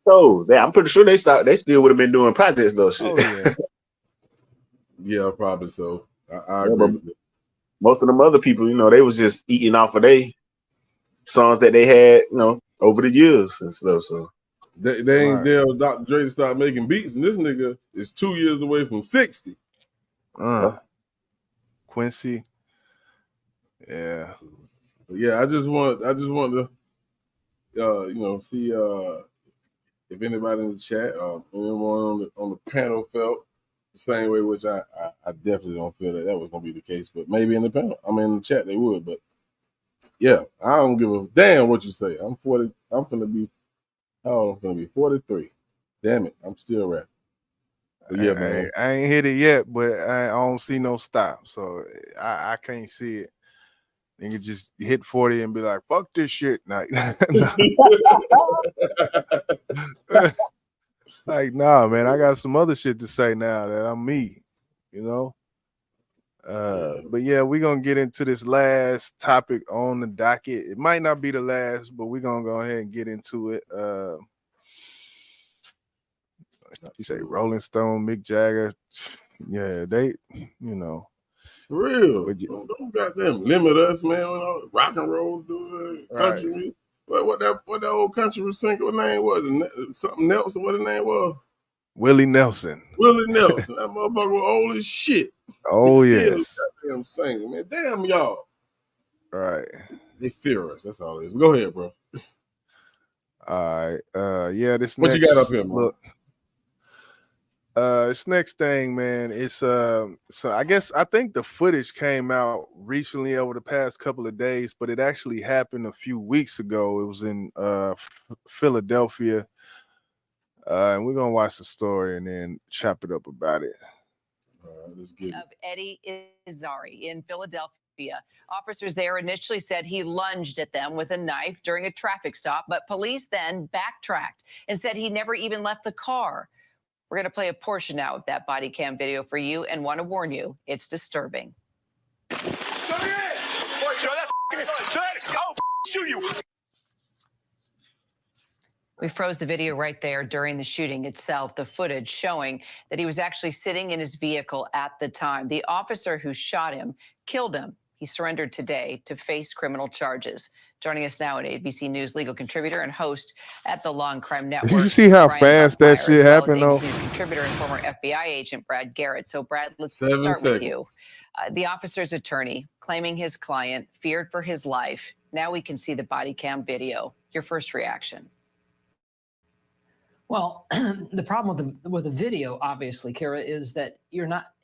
So I'm pretty sure they still would have been doing projects though. Shit. Oh yeah. Yeah, probably so. I agree with it. Most of them other people, you know, they was just eating off of their songs that they had, you know, over the years and stuff. So they ain't tell Dr. Dre to start making beats, and this nigga is 2 years away from 60. Quincy. Yeah. But yeah, I just want to you know, see if anybody in the chat anyone on the panel felt the same way, which I definitely don't feel that was gonna be the case, but maybe in the panel, I mean in the chat they would, but yeah, I don't give a damn what you say. I'm 40, I'm finna be 43. Damn it, I'm still rapping. But yeah, man. I ain't hit it yet, but I don't see no stop. So I can't see it. Nigga just hit 40 and be like, fuck this shit. Like, like, nah, man, I got some other shit to say now that I'm me, you know? But yeah, we're gonna get into this last topic on the docket. It might not be the last, but we're gonna go ahead and get into it. You say Rolling Stone, Mick Jagger, yeah, they, you know, for real. Don't goddamn limit us, man. Rock and roll, do it, country music. What that old country singer name was? Something Nelson. What the name was? Willie Nelson. Willie Nelson. That motherfucker was old as shit. Oh yes. Goddamn singing, man. Damn y'all. Right. They fear us. That's all it is. Go ahead, bro. All right. Yeah. This. What you got up here, man? Look. This next thing, man, it's so I think the footage came out recently over the past couple of days, but it actually happened a few weeks ago. It was in Philadelphia. And we're gonna watch the story and then chop it up about it. Let's get it. Of Eddie Irizarry in Philadelphia. Officers there initially said he lunged at them with a knife during a traffic stop, but police then backtracked and said he never even left the car. We're going to play a portion now of that body cam video for you and want to warn you, it's disturbing. We froze the video right there during the shooting itself, the footage showing that he was actually sitting in his vehicle at the time. The officer who shot him killed him. He surrendered today to face criminal charges. Joining us now, an ABC News legal contributor and host at the Law and Crime Network. Did you see how fast that shit happened, though? ABC News contributor and former FBI agent Brad Garrett. So, Brad, let's 7 start seconds. with you. The officer's attorney claiming his client feared for his life. Now we can see the body cam video. Your first reaction? Well, the problem with the video, obviously, Kara, is that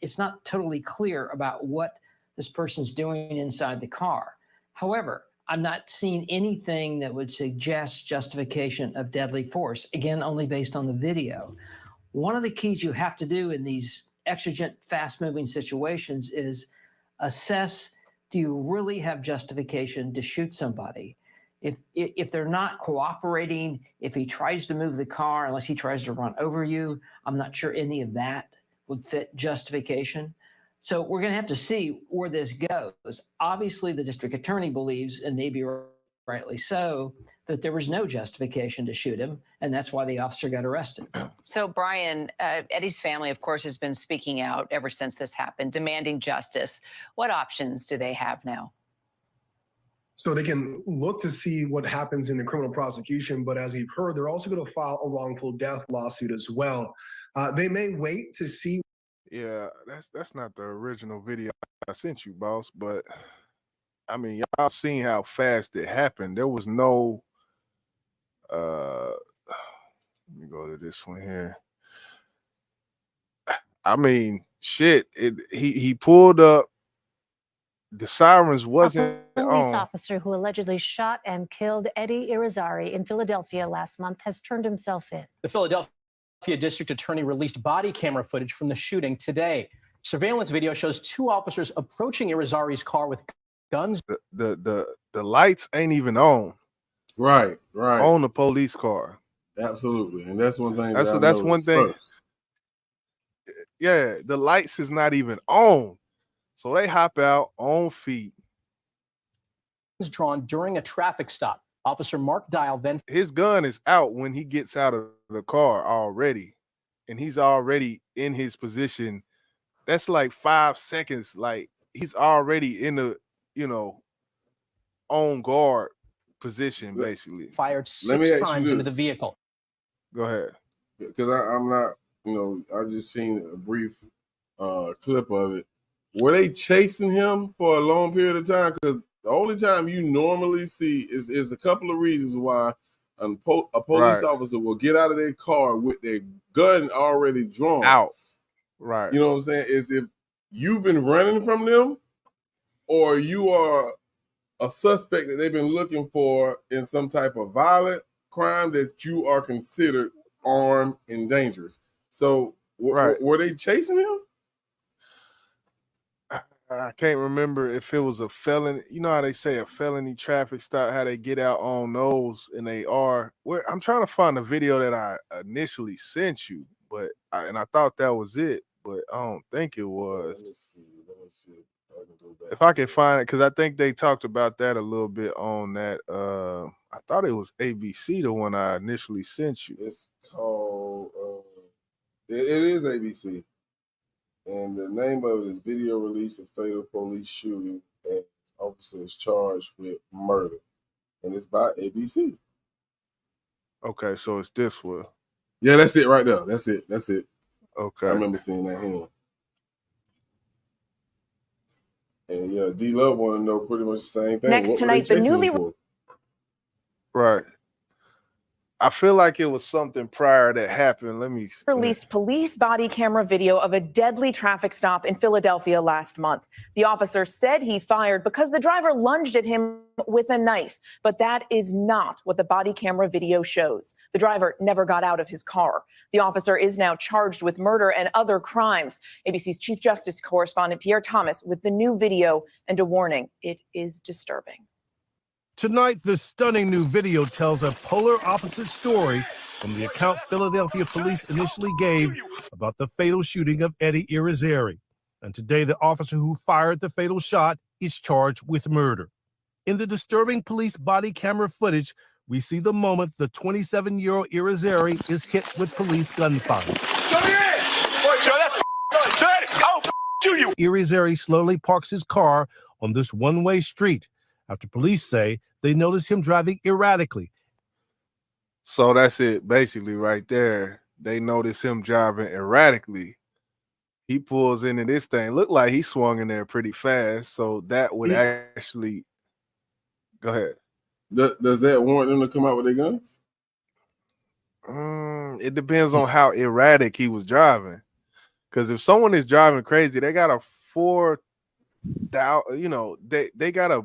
it's not totally clear about what this person's doing inside the car. However, I'm not seeing anything that would suggest justification of deadly force, again, only based on the video. One of the keys you have to do in these exigent, fast-moving situations is assess, do you really have justification to shoot somebody? If they're not cooperating, if he tries to move the car, unless he tries to run over you, I'm not sure any of that would fit justification. So we're going to have to see where this goes. Obviously, the district attorney believes, and maybe rightly so, that there was no justification to shoot him, and that's why the officer got arrested. So, Brian, Eddie's family, of course, has been speaking out ever since this happened, demanding justice. What options do they have now? So they can look to see what happens in the criminal prosecution, but as we've heard, they're also going to file a wrongful death lawsuit as well. They may wait to see. Yeah, that's not the original video I sent you, boss. But I mean, y'all seen how fast it happened. There was no. Let me go to this one here. I mean, shit. He pulled up. The sirens wasn't A police on. officer who allegedly shot and killed Eddie Irizarry in Philadelphia last month has turned himself in. The Philadelphia district attorney released body camera footage from the shooting today. Surveillance video shows two officers approaching Irizarry's car with guns. The the lights ain't even on. Right. On the police car. Absolutely, and that's one thing That's that one thing. first. Yeah, the lights is not even on, so they hop out on feet. Was drawn during a traffic stop. Officer Mark Dial then his gun is out when he gets out of the car already, and he's already in his position. That's like 5 seconds. Like he's already in the on guard position, basically. Fired 6 times into the vehicle. Go ahead. Because I'm not, I just seen a brief clip of it. Were they chasing him for a long period of time? Because the only time you normally see is a couple of reasons why a police officer will get out of their car with their gun already drawn. Out. Right. You know what I'm saying? Is if you've been running from them or you are a suspect that they've been looking for in some type of violent crime that you are considered armed and dangerous. So were they chasing him? I can't remember if it was a felony. You know how they say a felony traffic stop, how they get out on those, and they are. I'm trying to find the video that I initially sent you, but I thought that was it, but I don't think it was. Let me see. I can go back. If I can find it, because I think they talked about that a little bit on that. I thought it was ABC, the one I initially sent you. It's called. It is ABC. And the name of it is Video Release of Fatal Police Shooting, and officer is charged with murder. And it's by ABC. Okay, so it's this one. Yeah, that's it right there. That's it. Okay. I remember seeing that here. And yeah, D-Love want to know pretty much the same thing. Next tonight, the newly... Right. I feel like it was something prior that happened. Let me released police body camera video of a deadly traffic stop in Philadelphia last month. The officer said he fired because the driver lunged at him with a knife, but that is not what the body camera video shows. The driver never got out of his car. The officer is now charged with murder and other crimes. ABC's Chief Justice correspondent Pierre Thomas with the new video and a warning. It is disturbing. Tonight, the stunning new video tells a polar opposite story from the account Philadelphia police initially gave about the fatal shooting of Eddie Irizarry. And today, the officer who fired the fatal shot is charged with murder. In the disturbing police body camera footage, we see the moment the 27-year-old Irizarry is hit with police gunfire. Irizarry slowly parks his car on this one-way street after police say they notice him driving erratically. So that's it, basically, right there. They notice him driving erratically. He pulls into this thing. Looked like he swung in there pretty fast. So that would actually... Go ahead. Does that warrant them to come out with their guns? It depends on how erratic he was driving. Because if someone is driving crazy, they got a 4,000, they got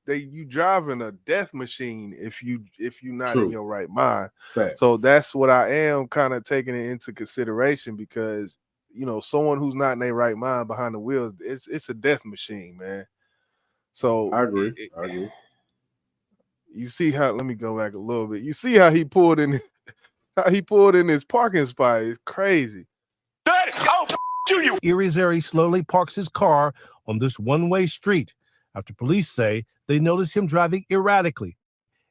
you driving a death machine if you're not in your right mind. Facts. So that's what I am kind of taking it into consideration, because someone who's not in their right mind behind the wheels, it's a death machine, man. So I agree. You see how? Let me go back a little bit. You see how he pulled in his parking spot? It's crazy. Irizarry slowly parks his car on this one-way street after police say they notice him driving erratically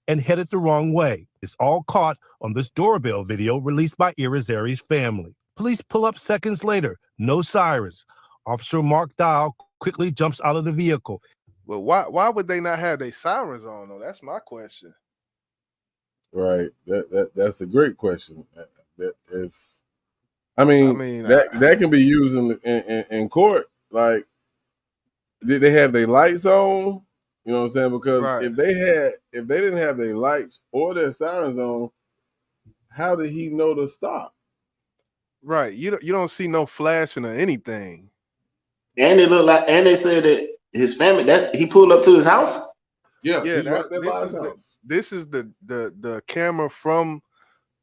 and headed the wrong way. It's all caught on this doorbell video released by Irizarry's family. Police pull up seconds later, no sirens. Officer Mark Dial quickly jumps out of the vehicle. Well, why would they not have their sirens on, though? That's my question. Right. That's a great question. That can be used in court. Like, did they have their lights on? You know what I'm saying? Because if they didn't have their lights or their sirens on, how did he know to stop? Right. You don't see no flashing or anything. And they said that his family, that he pulled up to his house. Yeah. This is the camera from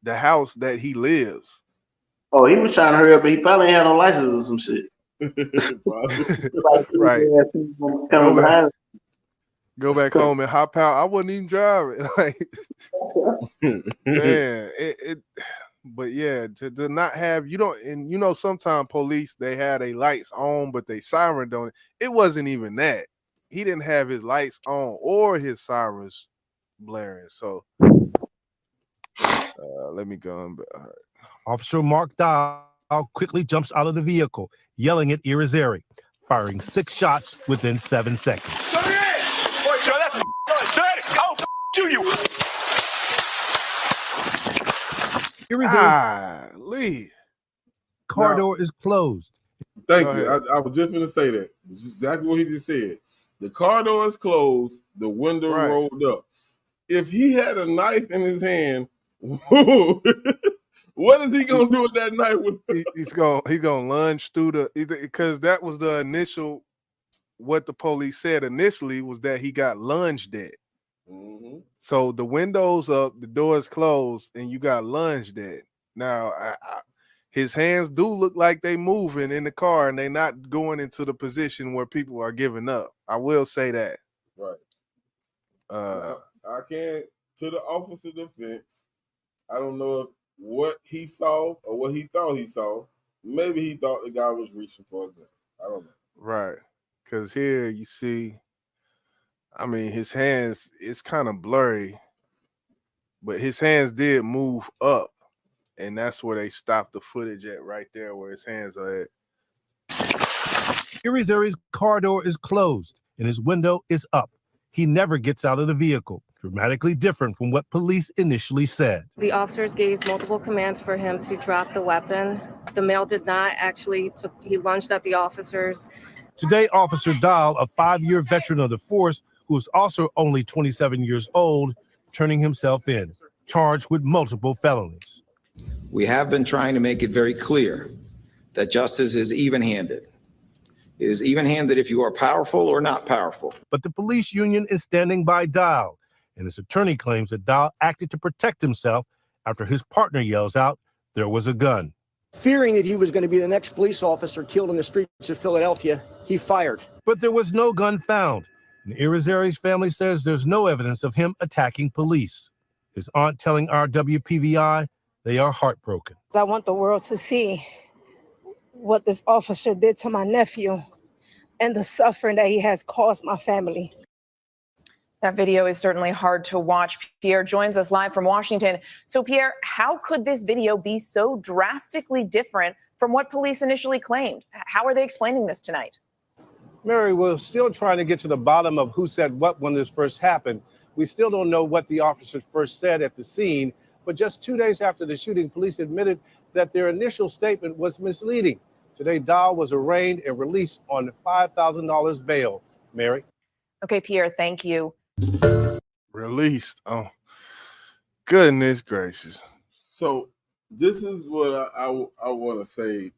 the house that he lives. Oh, he was trying to hurry up, but he probably ain't had no license or some shit. Right. go back home and hop out. I wasn't even driving. Like, man, but yeah, to not have, you don't, and you know, sometimes police, they had their lights on, but they siren don't. It wasn't even that. He didn't have his lights on or his sirens blaring. So let me go. All right. Officer Mark Dahl quickly jumps out of the vehicle, yelling at Irizarry, firing 6 shots within 7 seconds. Lee. Car door is closed. Thank you. I was just going to say that. It's exactly what he just said. The car door is closed. The window rolled up. If he had a knife in his hand, what is he gonna do with that knife? He's gonna lunge through the, because that was the initial, what the police said initially was that he got lunged at. Mm-hmm. So the windows up, the doors closed, and you got lunged at. Now his hands do look like they moving in the car, and they not going into the position where people are giving up. I will say that. Right. I can't, to the officer defense, I don't know what he saw or what he thought he saw. Maybe he thought the guy was reaching for a gun. I don't know. Right. Because here you see, I mean, his hands, it's kind of blurry, but his hands did move up, and that's where they stopped the footage at, right there where his hands are at. Irizarry's car door is closed and his window is up. He never gets out of the vehicle, dramatically different from what police initially said. The officers gave multiple commands for him to drop the weapon. The male did not. Actually, he lunged at the officers. Today, Officer Dahl, a 5-year veteran of the force, who is also only 27 years old, turning himself in, charged with multiple felonies. We have been trying to make it very clear that justice is even-handed. It is even-handed if you are powerful or not powerful. But the police union is standing by Dahl, and his attorney claims that Dahl acted to protect himself after his partner yells out, "There was a gun." Fearing that he was going to be the next police officer killed in the streets of Philadelphia, he fired. But there was no gun found, and Irizarry's family says there's no evidence of him attacking police. His aunt telling our WPVI they are heartbroken. I want the world to see what this officer did to my nephew and the suffering that he has caused my family. That video is certainly hard to watch. Pierre joins us live from Washington. So Pierre, how could this video be so drastically different from what police initially claimed? How are they explaining this tonight? Mary, we're still trying to get to the bottom of who said what when this first happened. We still don't know what the officers first said at the scene, but just 2 days after the shooting, police admitted that their initial statement was misleading. Today, Dahl was arraigned and released on $5,000 bail. Mary? Okay, Pierre, thank you. Released. Oh, goodness gracious. So this is what I want to say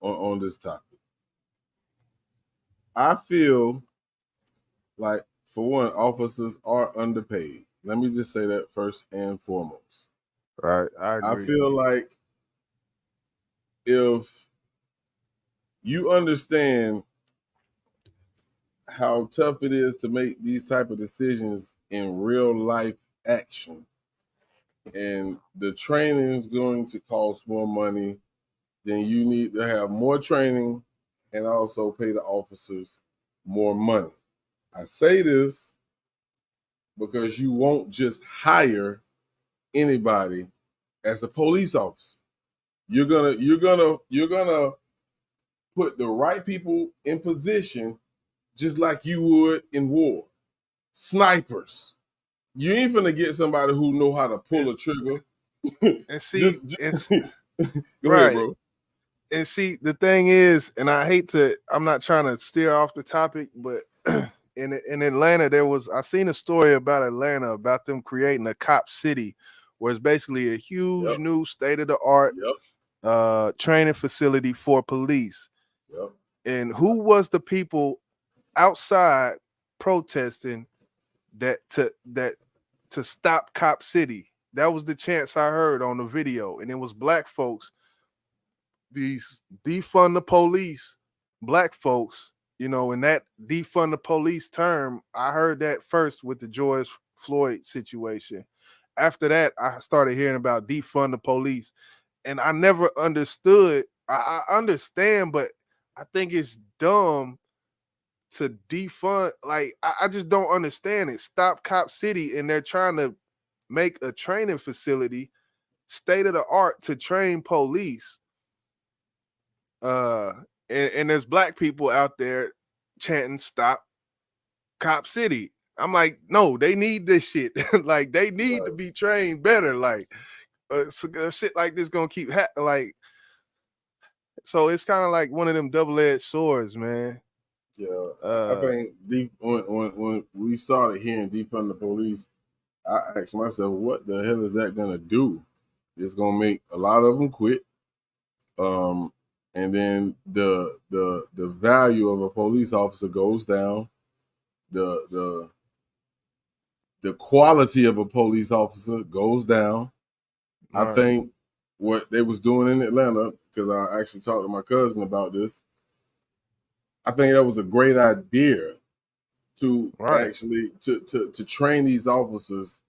on this topic. I feel like, for one, officers are underpaid. Let me just say that first and foremost. Right. I agree. I feel like if you understand how tough it is to make these type of decisions in real life action, and the training is going to cost more money, then you need to have more training and also pay the officers more money. I say this because you won't just hire anybody as a police officer. You're gonna put the right people in position, just like you would in war. Snipers. You ain't finna get somebody who know how to pull a trigger. And see, Go ahead, bro. And see, the thing is, and I'm not trying to steer off the topic, but in Atlanta, I seen a story about Atlanta, about them creating a cop city, where it's basically a huge new state-of-the-art training facility for police. Yep. And who was the people outside protesting to stop Cop City? That was the chants I heard on the video, and it was black folks. These defund the police black folks you know, in that defund the police term, I heard that first with the George Floyd situation. After that, I started hearing about defund the police, and I never understood. I understand, but I think it's dumb to defund. Like, I just don't understand it. Stop Cop City, and they're trying to make a training facility state of the art to train police. And there's black people out there chanting "Stop Cop City." I'm like, no, they need this shit. Like, they need to be trained better. Like, shit like this gonna keep like. So it's kind of like one of them double-edged swords, man. Yeah, I think when we started hearing defund the police, I asked myself, what the hell is that gonna do? It's gonna make a lot of them quit. And then the value of a police officer goes down. The quality of a police officer goes down. Right. I think what they was doing in Atlanta, because I actually talked to my cousin about this, I think that was a great idea to actually to train these officers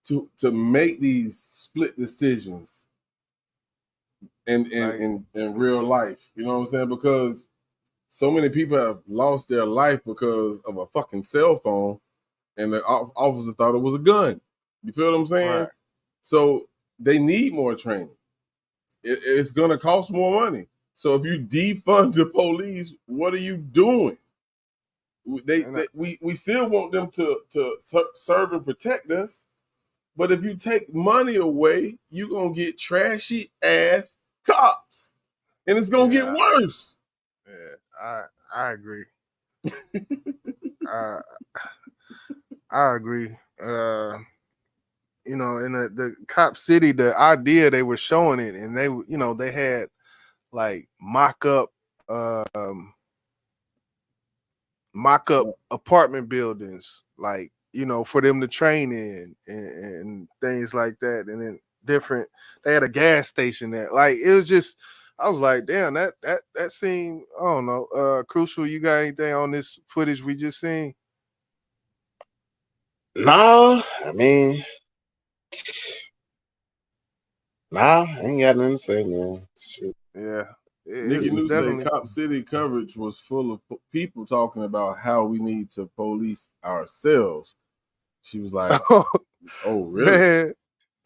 to make these split decisions in real life. You know what I'm saying? Because so many people have lost their life because of a fucking cell phone, and the officer thought it was a gun. You feel what I'm saying? Right. So they need more training. It's going to cost more money. So if you defund the police, what are you doing? We still want them to serve and protect us, but if you take money away, you're going to get trashy ass cops, and it's going to get worse. Yeah, I agree. I agree. You know, in the Cop City, the idea they were showing it, and they, you know, they had like mock-up apartment buildings, like, you know, for them to train in and things like that. And then they had a gas station there. Like, it was just, I was like, damn, that seemed, I don't know, Crucial. You got anything on this footage we just seen? No, I mean, nah, I ain't got nothing to say, man. Shit. Yeah. Nikki New said Cop City coverage was full of people talking about how we need to police ourselves. She was like, oh, really?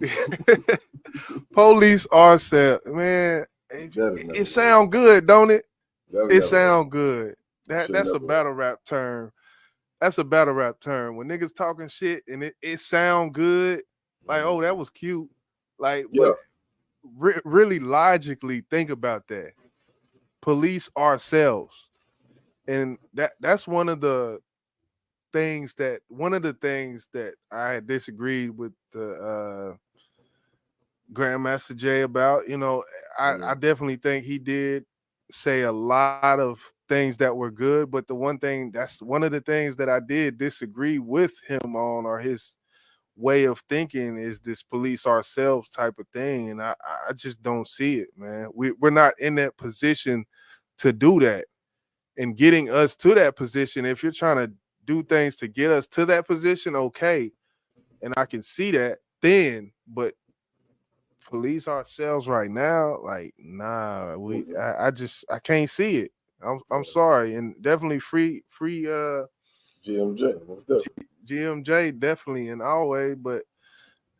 Man. Police ourselves, man. It sound good, don't it? It sound good. That's a battle rap term. That's a battle rap term. When niggas talking shit and it sound good, like, oh, that was cute. Like, but really logically think about that. Police ourselves. And that's one of the things that I disagreed with the Grandmaster Jay about. You know, I definitely think he did say a lot of things that were good, but that's one of the things that I did disagree with him on, or his way of thinking, is this police ourselves type of thing. And I just don't see it, man. We're not in that position to do that. And getting us to that position, if you're trying to do things to get us to that position, okay, and I can see that then, but police ourselves right now, like, nah, I can't see it. I'm sorry. And definitely free GMJ. GMJ definitely in our way, but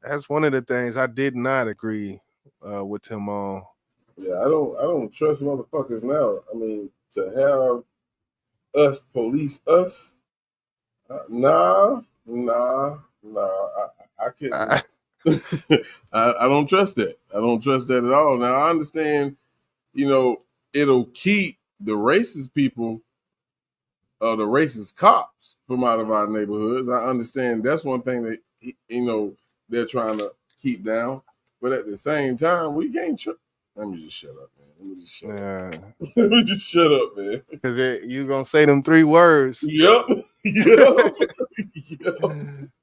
that's one of the things I did not agree with him on. Yeah, I don't trust motherfuckers now. I mean, to have us police us, nah. I can't. I don't trust that. I don't trust that at all. Now, I understand, you know, it'll keep the racist people, the racist cops from out of our neighborhoods. I understand that's one thing that, you know, they're trying to keep down. But at the same time, we can't let me just shut up, man. Let me just shut up. Let me just shut up, man. Because you going to say them 3 words. Yep.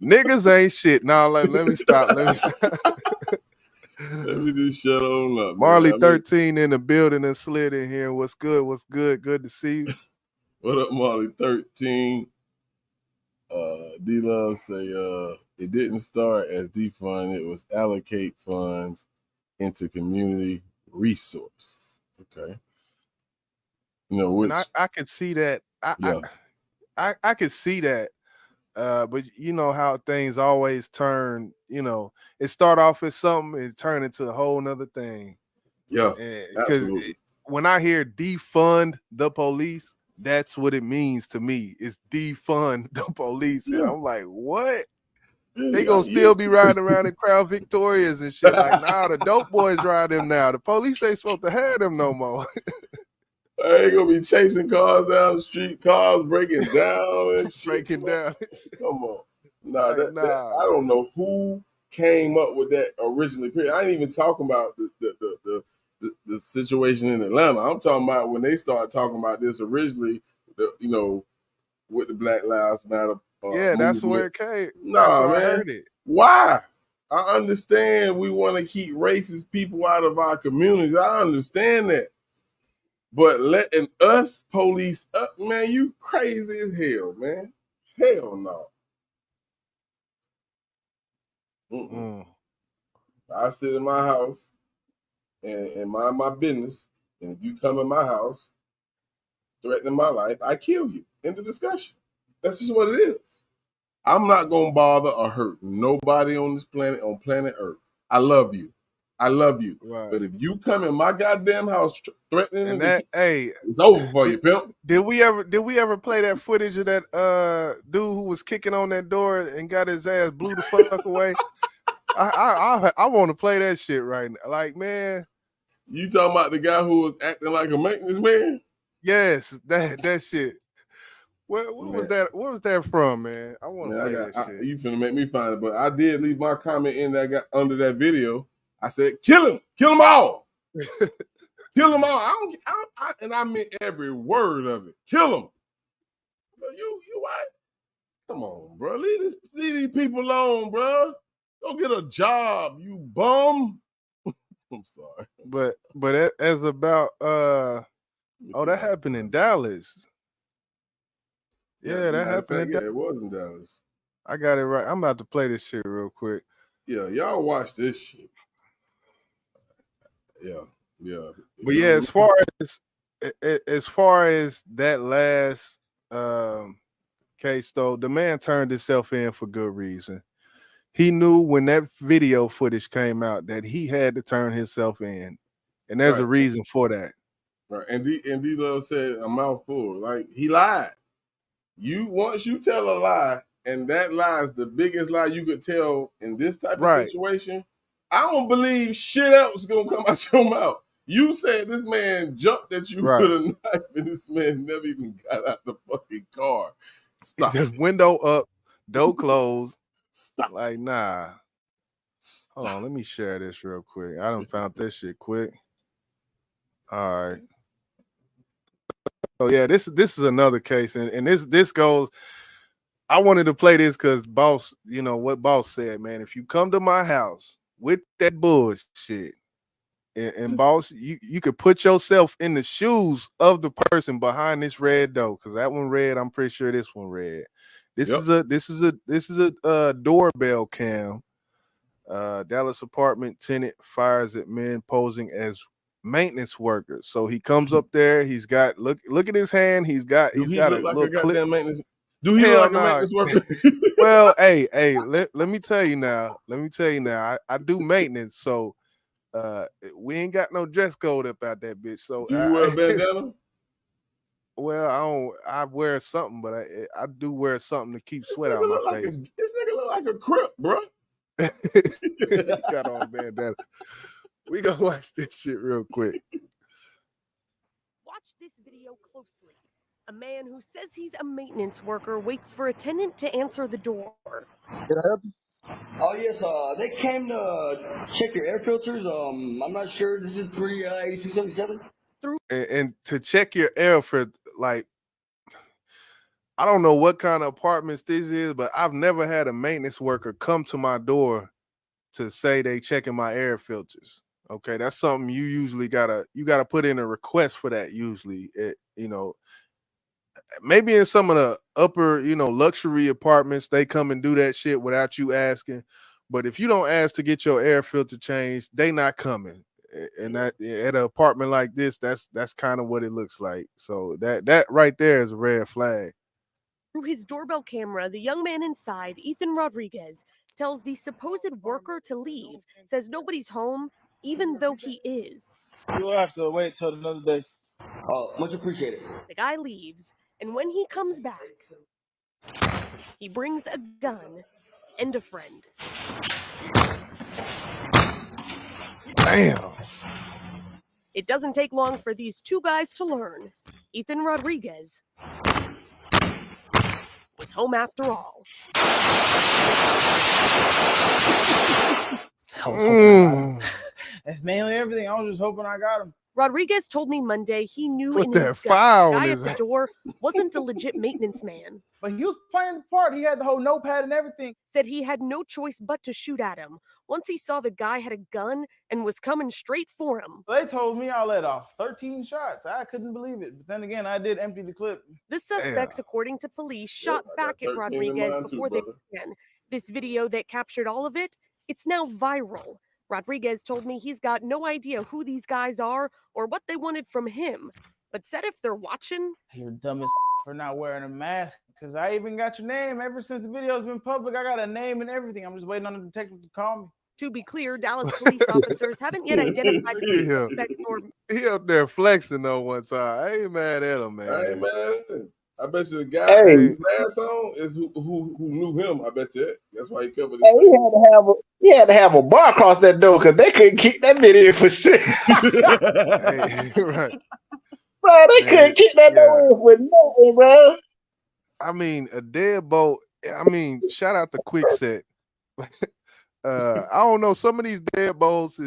Niggas ain't shit. Now let me stop. Let me just shut on up. Marley 13 in the building and slid in here. What's good? What's good? Good to see you. What up, Marley 13? D-Love say it didn't start as defund, it was allocate funds into community resource. Okay. You know, which and I could see that. I could see that. But you know how things always turn, it start off as something, it turn into a whole nother thing. Yeah, Because absolutely. when I hear defund the police, that's what it means to me. It's defund the police. And I'm like, what? They gonna still be riding around in Crown Victorias and shit. Like, nah, the dope boys ride them now. The police ain't supposed to have them no more. I ain't gonna be chasing cars down the street, cars breaking down and shit. Breaking down. Come on. Nah, Like, I don't know who came up with that originally. I ain't even talking about the situation in Atlanta. I'm talking about when they started talking about this originally, with the Black Lives Matter. Yeah, that's movement. where it came. Nah, That's where man. I heard it. Why? I understand we want to keep racist people out of our communities. I understand that. But letting us police up, man, you crazy as hell, man. Hell no. I sit in my house and mind my business. And if you come in my house threatening my life, I kill you. End of discussion. That's just what it is. I'm not going to bother or hurt nobody on this planet, on planet Earth. I love you. I love you. Right. But if you come in my goddamn house threatening And me, that, hey, it's over for you, pimp. Did we ever play that footage of that dude who was kicking on that door and got his ass blew the fuck away? I want to play that shit right now. Like, man. You talking about the guy who was acting like a maintenance man? Yes, that shit. What was that? What was that from, man? I want to play that shit. You finna make me find it, but I did leave my comment in that got under that video. I said, "Kill them all, kill them all." And I meant every word of it. Kill them. You what? Come on, bro. Leave these people alone, bro. Go get a job, you bum. I'm sorry. But as about that happened in Dallas. Yeah, that happened in Dallas. It was in Dallas. I got it right. I'm about to play this shit real quick. Yeah, y'all watch this shit. Yeah. But yeah, as far as that last case, though, the man turned himself in for good reason. He knew when that video footage came out that he had to turn himself in, and there's a reason for that. Right, and D-Love said a mouthful. Like, he lied. Once you tell a lie, and that lie is the biggest lie you could tell in this type of situation, I don't believe shit else is gonna come out your mouth. You said this man jumped at you with a knife, and this man never even got out the fucking car. Stop. The window up, door closed. Stop. Like, nah. Stop. Hold on, let me share this real quick. I done found this shit quick. All right. Oh yeah, this is another case, and this goes. I wanted to play this because Boss, what Boss said, man. If you come to my house with that bullshit, and Boss, you could put yourself in the shoes of the person behind this red door, because that one red. I'm pretty sure this one red. This is a doorbell cam. Dallas apartment tenant fires at men posing as maintenance workers. So he comes up there. He's got look at his hand. He's got a little clip. Maintenance. Do he look like a maintenance worker? Well, hey, let me tell you now. I do maintenance, so we ain't got no dress code up out that bitch. So do you wear a bandana? Well, I wear something, but I do wear something to keep sweat out my face. This nigga look like a crip, bro. Got on a bandana. We gonna watch this shit real quick. Watch this video closely. A man who says he's a maintenance worker waits for a tenant to answer the door. Can I help you? Oh yes, they came to check your air filters. I'm not sure. This is 38277. And to check your air filter, like, I don't know what kind of apartments this is, but I've never had a maintenance worker come to my door to say they checking my air filters. Okay, that's something you usually gotta put in a request for that. Usually, maybe in some of the upper, luxury apartments, they come and do that shit without you asking. But if you don't ask to get your air filter changed, they not coming. And that at an apartment like this, that's kind of what it looks like. So that right there is a red flag. Through his doorbell camera, the young man inside, Ethan Rodriguez, tells the supposed worker to leave, says nobody's home, even though he is. You'll have to wait till another day. Oh, much appreciated. The guy leaves, and when he comes back, he brings a gun and a friend. Damn. It doesn't take long for these two guys to learn. Ethan Rodriguez was home after all. That's mainly everything. I was just hoping I got him. Rodriguez told me Monday he knew Put in that his gut file the on guy his at the door wasn't a legit maintenance man. But he was playing the part. He had the whole notepad and everything. Said he had no choice but to shoot at him once he saw the guy had a gun and was coming straight for him. They told me I let off 13 shots. I couldn't believe it. But then again, I did empty the clip. The suspects, according to police, shot back at Rodriguez before they began. This video that captured all of it, it's now viral. Rodriguez told me he's got no idea who these guys are or what they wanted from him, but said if they're watching... You're dumb as for not wearing a mask, because I even got your name. Ever since the video's been public, I got a name and everything. I'm just waiting on the detective to call me. To be clear, Dallas police officers haven't yet identified the suspect or... He up there flexing though one time. I ain't mad at him, man. I ain't mad at him. I bet you the guy Hey. with the mask on is who knew him. I bet you that's why he covered his Hey, face. he had to have a bar across that door because they couldn't keep that video in for shit. Right. Bro, they couldn't keep that door in for nothing, bro. I mean, a deadbolt. I mean, shout out to Quickset. I don't know. Some of these deadbolts,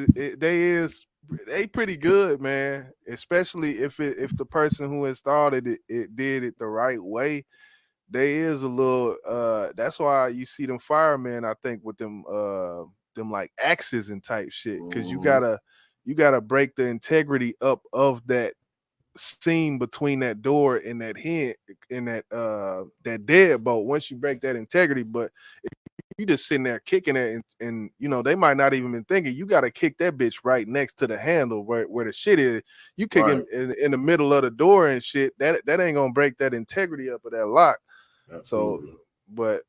they pretty good, man. Especially if the person who installed it did it the right way. They is a little. That's why you see them firemen. I think with them like axes and type shit, because you gotta break the integrity up of that seam between that door and that hinge and that deadbolt. Once you break that integrity, but if you just sitting there kicking it and they might not even been thinking, you got to kick that bitch right next to the handle where the shit is. You kick it in the middle of the door and shit, that ain't gonna break that integrity up of that lock. Absolutely. So, but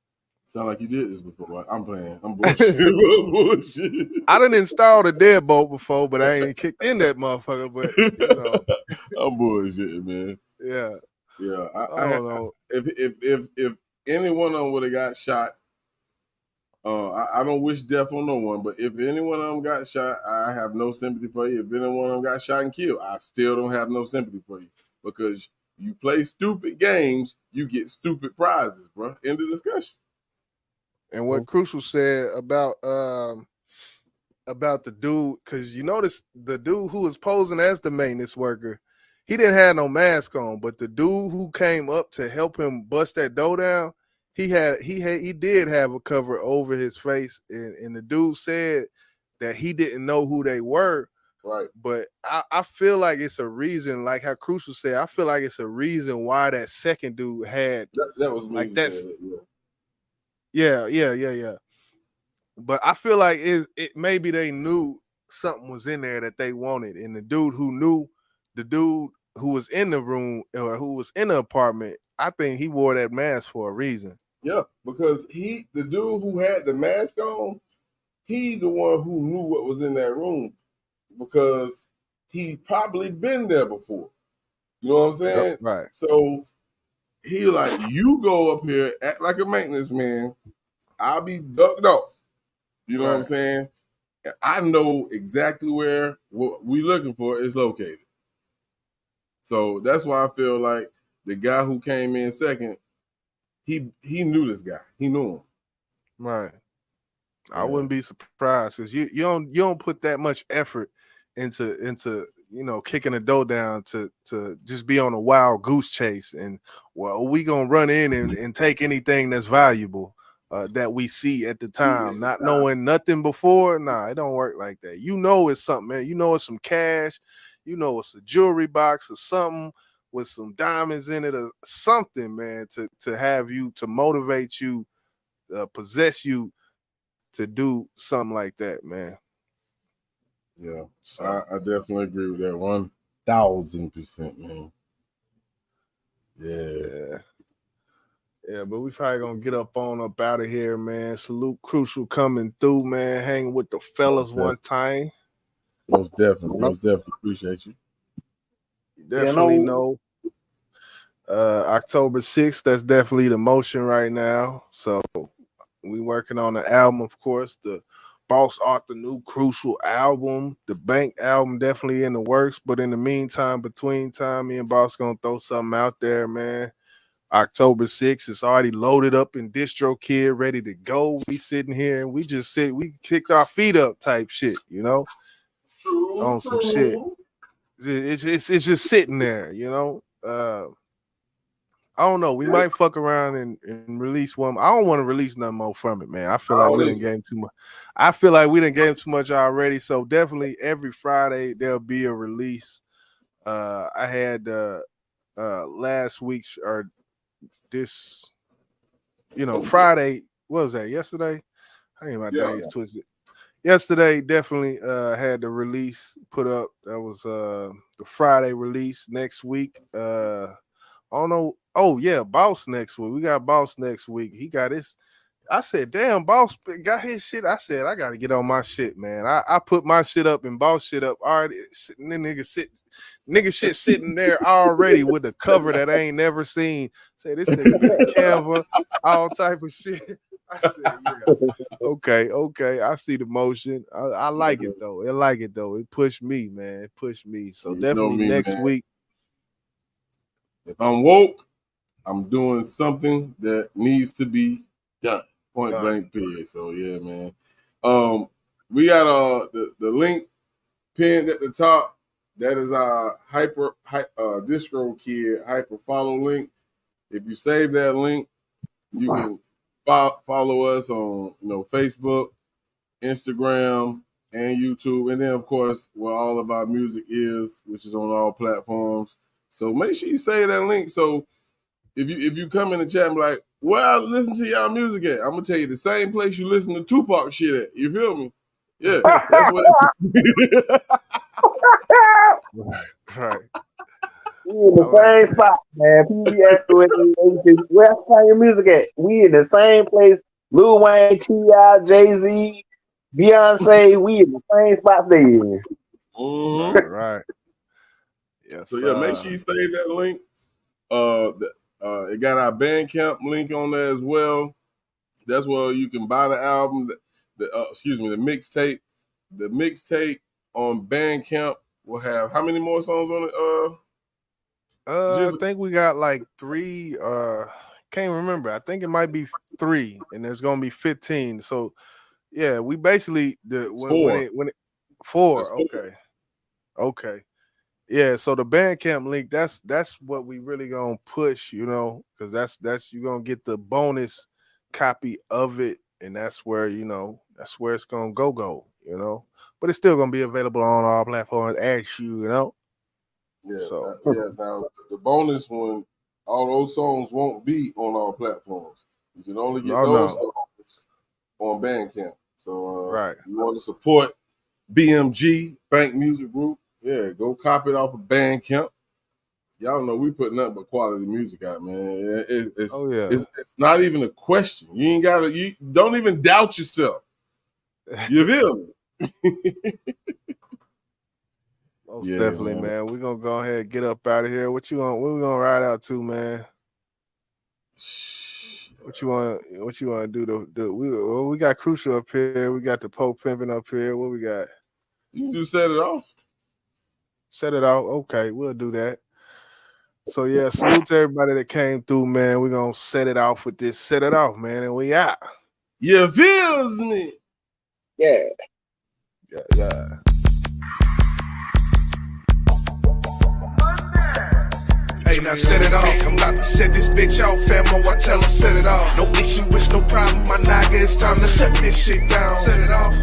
sound like you did this before. I'm playing. I'm bullshit. I'm bullshit. I done installed a deadbolt before, but I ain't kicked in that motherfucker. But I'm bullshitting, man. Yeah. I don't know. If any one of them would have got shot, I don't wish death on no one, but if any one of them got shot, I have no sympathy for you. If any one of them got shot and killed, I still don't have no sympathy for you, because you play stupid games, you get stupid prizes, bro. End of discussion. And what Crucial said about the dude, because you notice the dude who was posing as the maintenance worker, he didn't have no mask on, but the dude who came up to help him bust that door down, he did have a cover over his face, and the dude said that he didn't know who they were. Right. But I feel like it's a reason, like how Crucial said, I feel like it's a reason why that second dude had that was me like that's that, yeah. But I feel like it maybe they knew something was in there that they wanted, and the dude who was in the room or who was in the apartment, I think he wore that mask for a reason. Yeah, because the dude who had the mask on, he the one who knew what was in that room, because he probably been there before. You know what I'm saying? Right. So he like, you go up here, act like a maintenance man. I'll be ducked off. You know what I'm saying? I know exactly where what we looking for is located. So that's why I feel like the guy who came in second, he knew this guy. He knew him. Right. I wouldn't be surprised, because you don't put that much effort into kicking a door down to just be on a wild goose chase and we gonna run in and take anything that's valuable that we see at the time, not knowing nothing before. Nah, it don't work like that. It's something, man. It's some cash. It's a jewelry box or something. with some diamonds in it or something, man, to have you, to motivate you, possess you to do something like that, man. Yeah, so I definitely agree with that 1,000%, man. Yeah. Yeah, but we probably gonna get up out of here, man. Salute Crucial coming through, man. Hanging with the fellas one time. Most definitely appreciate you. Definitely know. October 6th, that's definitely the motion right now. So we working on the album, of course. The Boss Art, the new Crucial album, the Bank album definitely in the works. But in the meantime, between time, me and Boss gonna throw something out there, man. October 6th, it's already loaded up in DistroKid, ready to go. We sitting here and we kicked our feet up type shit, you know, on some shit. It's just sitting there, you know. I don't know. We might fuck around and release one. I don't want to release nothing more from it, man. I feel like we didn't game too much. I feel like we didn't game too much already. So definitely every Friday there'll be a release. I had last week's or this, Friday. What was that? Yesterday? I ain't my days twisted. Yesterday definitely had the release put up. That was the Friday release. Next week, I don't know. Oh yeah, Boss next week. We got Boss next week. He got his. I said, damn, Boss got his shit. I said, I gotta get on my shit, man. I put my shit up and Boss shit up already. Nigga shit sitting there already with a cover that I ain't never seen. Say this nigga been Canva, all type of shit. I said, yeah. Okay. I see the motion. I like it though. It pushed me, man. It pushed me. So definitely next week. If I'm woke, I'm doing something that needs to be done. Point blank period. So yeah, man. We got the link pinned at the top. That is our DistroKid hyper follow link. If you save that link, you can follow us on Facebook, Instagram, and YouTube, and then of course where all of our music is, which is on all platforms. So make sure you save that link. So if you come in the chat and be like, well, listen to y'all music at, I'm gonna tell you the same place you listen to Tupac shit at. You feel me? Yeah, that's what it's. Right. We in the same spot, man. PBS, where I find your music at? We in the same place. Lil Wayne, T.I., Jay-Z, Beyonce, we in the same spot they in. Right. Yes. So yeah, make sure you save that link. It got our Bandcamp link on there as well. That's where you can buy the album. The mixtape. The mixtape on Bandcamp will have how many more songs on it? I think we got like 3. Can't remember. I think it might be 3, and there's gonna be 15. So yeah, we basically when it 4. Okay. Yeah, so the Bandcamp link, that's what we really gonna push, because that's you're gonna get the bonus copy of it, and that's where it's gonna go, but it's still gonna be available on all platforms as Yeah, so now the bonus one, all those songs won't be on all platforms. You can only get those songs on Bandcamp. So right, you want to support BMG Bank Music Group? Yeah, go copy it off of Bandcamp. Y'all know we put nothing but quality music out, man. It's not even a question. You don't even doubt yourself. You feel me? Most definitely, man. We're gonna go ahead and get up out of here. What we gonna ride out to, man? What you wanna do? We got Crucial up here. We got the Pope Pimpin' up here. What we got? You can just set it off. Set it off. Okay, we'll do that. So yeah, salute to everybody that came through, man. We're gonna set it off with this. Set it off, man, and we out. You feels me? Yeah. Hey, now set it off. I'm about to set this bitch off, famo. I tell him set it off. No issue, it's no problem, my nigga. It's time to shut this shit down. Set it off.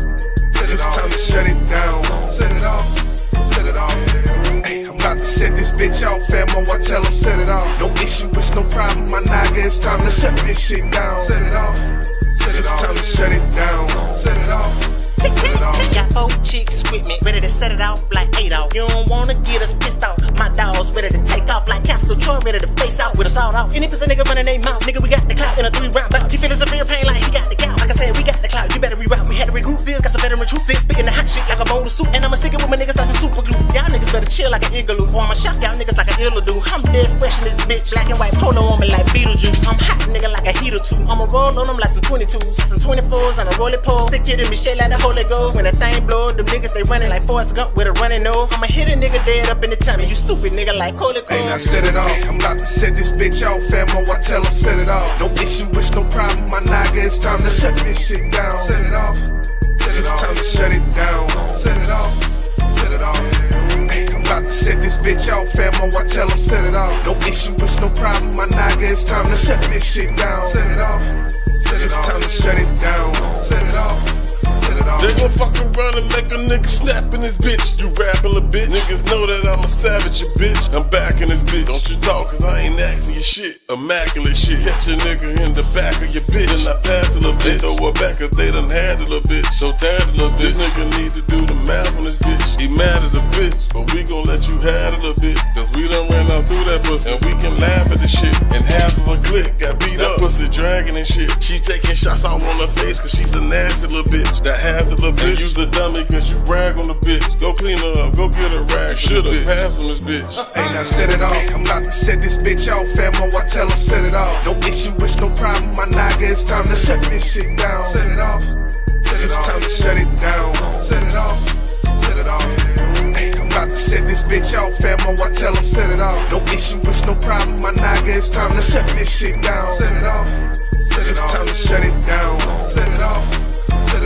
It's time to shut it down. Set it off. Set it off. Hey, I'm about to set this bitch off, famo. I tell him no problem, my nigga. It's time to shut this shit down. Set it off. It's time to shut it down. Set it off. Got 4 chicks with me, ready to set it off like 8 off. You don't wanna get us pissed off. My dogs ready to take off like Castle Troy, ready to face out with us all off. Any pussy nigga running they mouth, nigga, we got the clout in a 3-round bout. He feeling severe pain like he got the gout. Like I said, we got the clout, you better reroute. We had to regroup this, got some veteran troops this, speaking the hot shit like a bowl of soup. And I'ma stick it with my niggas like some super glue. Y'all niggas better chill like an igloo, or I'ma shock y'all niggas like an illa do. I'm dead fresh in this bitch, black and white polo on me like Beetlejuice. I'm hot nigga like a heater too. I'ma roll on them like some 22s, some 24s on a rolling pole. Stick to them and shit like the Holy Ghost. When the thing blow, them niggas they running like Forrest Gump with a running nose. I'ma hit a nigga dead up in the tummy. You stupid nigga like Holy Ghost. Hey, now set it off. I'm about to set this bitch off, famo. I tell him set it off. No issue, it's no problem, my nigga. It's time to shut this shit down. Set it off. It's time to shut it down. Set it off. Set it off. Hey, I'm about to set this bitch off, famo. I tell him set it off. No issue, it's no problem, my nigga. It's time to shut this shit down. Set it off. It's time to shut it down. Set it off. They gon' fucking run and make a nigga snap in this bitch. You rapping a bitch. Niggas know that I'm a savage, you bitch. I'm back in this bitch. Don't you talk, cause I ain't asking your shit. Immaculate shit. Catch a nigga in the back of your bitch. Then I pass a little bit. Throw her back cause they done had a little bitch. So tired a little bitch. This nigga need to do the math on this bitch. He mad as a bitch, but we gon' let you have it a little bit. Cause we done ran out through that pussy. And we can laugh at the shit. And half of a clique got beat up. Pussy dragging and shit. She taking shots all on her face cause she's a nasty little bitch. That has a little bitch. Use a dummy cause you brag on the bitch. Go clean her up, go get a rag. Should've passed on this bitch. Hey, now set it off. I'm about to set this bitch off, famo. I tell him set it off. No issue, it's no problem, my nigga. It's time to shut this shit down. Set it off. It's time to shut it down. Set it off. Set it off. Hey, I'm about to set this bitch off, famo. I tell him set it off. No issue, it's no problem, my nigga. It's time to shut this shit down. Set it off. It's time to shut it down. Set it off.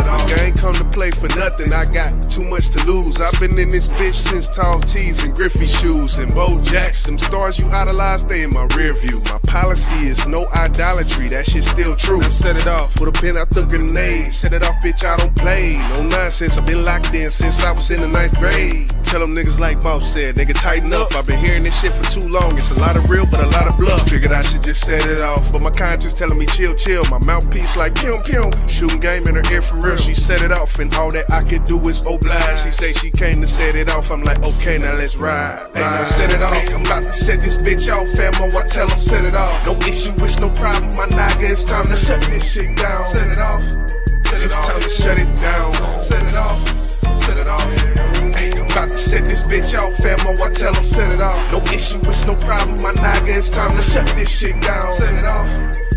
I ain't come to play for nothing, I got too much to lose. I've been in this bitch since tall tees and Griffey shoes and Bo Jacks. Them stars you idolize, they in my rear view. My policy is no idolatry, that shit's still true. I set it off with a pen out the grenade. Set it off, bitch, I don't play. No nonsense, I've been locked in since I was in the 9th grade. Tell them niggas like Boss said, nigga tighten up. I've been hearing this shit for too long. It's a lot of real, but a lot of bluff. Figured I should just set it off, but my conscience telling me chill, chill. My mouthpiece like pew, pew. Shooting game in her ear for real. She set it off, and all that I could do is oblige. She say she came to set it off. I'm like, okay, now let's ride. Hey, now set it off. I'm about to set this bitch off, famo. I tell him set it off. No issue, it's no problem, my nigga. It's time to shut this shit down. Set it off. It's time to shut it down. Set it off. Set it off. Hey, I'm about to set this bitch off, famo. I tell him set it off. No issue, it's no problem, my nigga. It's time to shut this shit down. Set it off.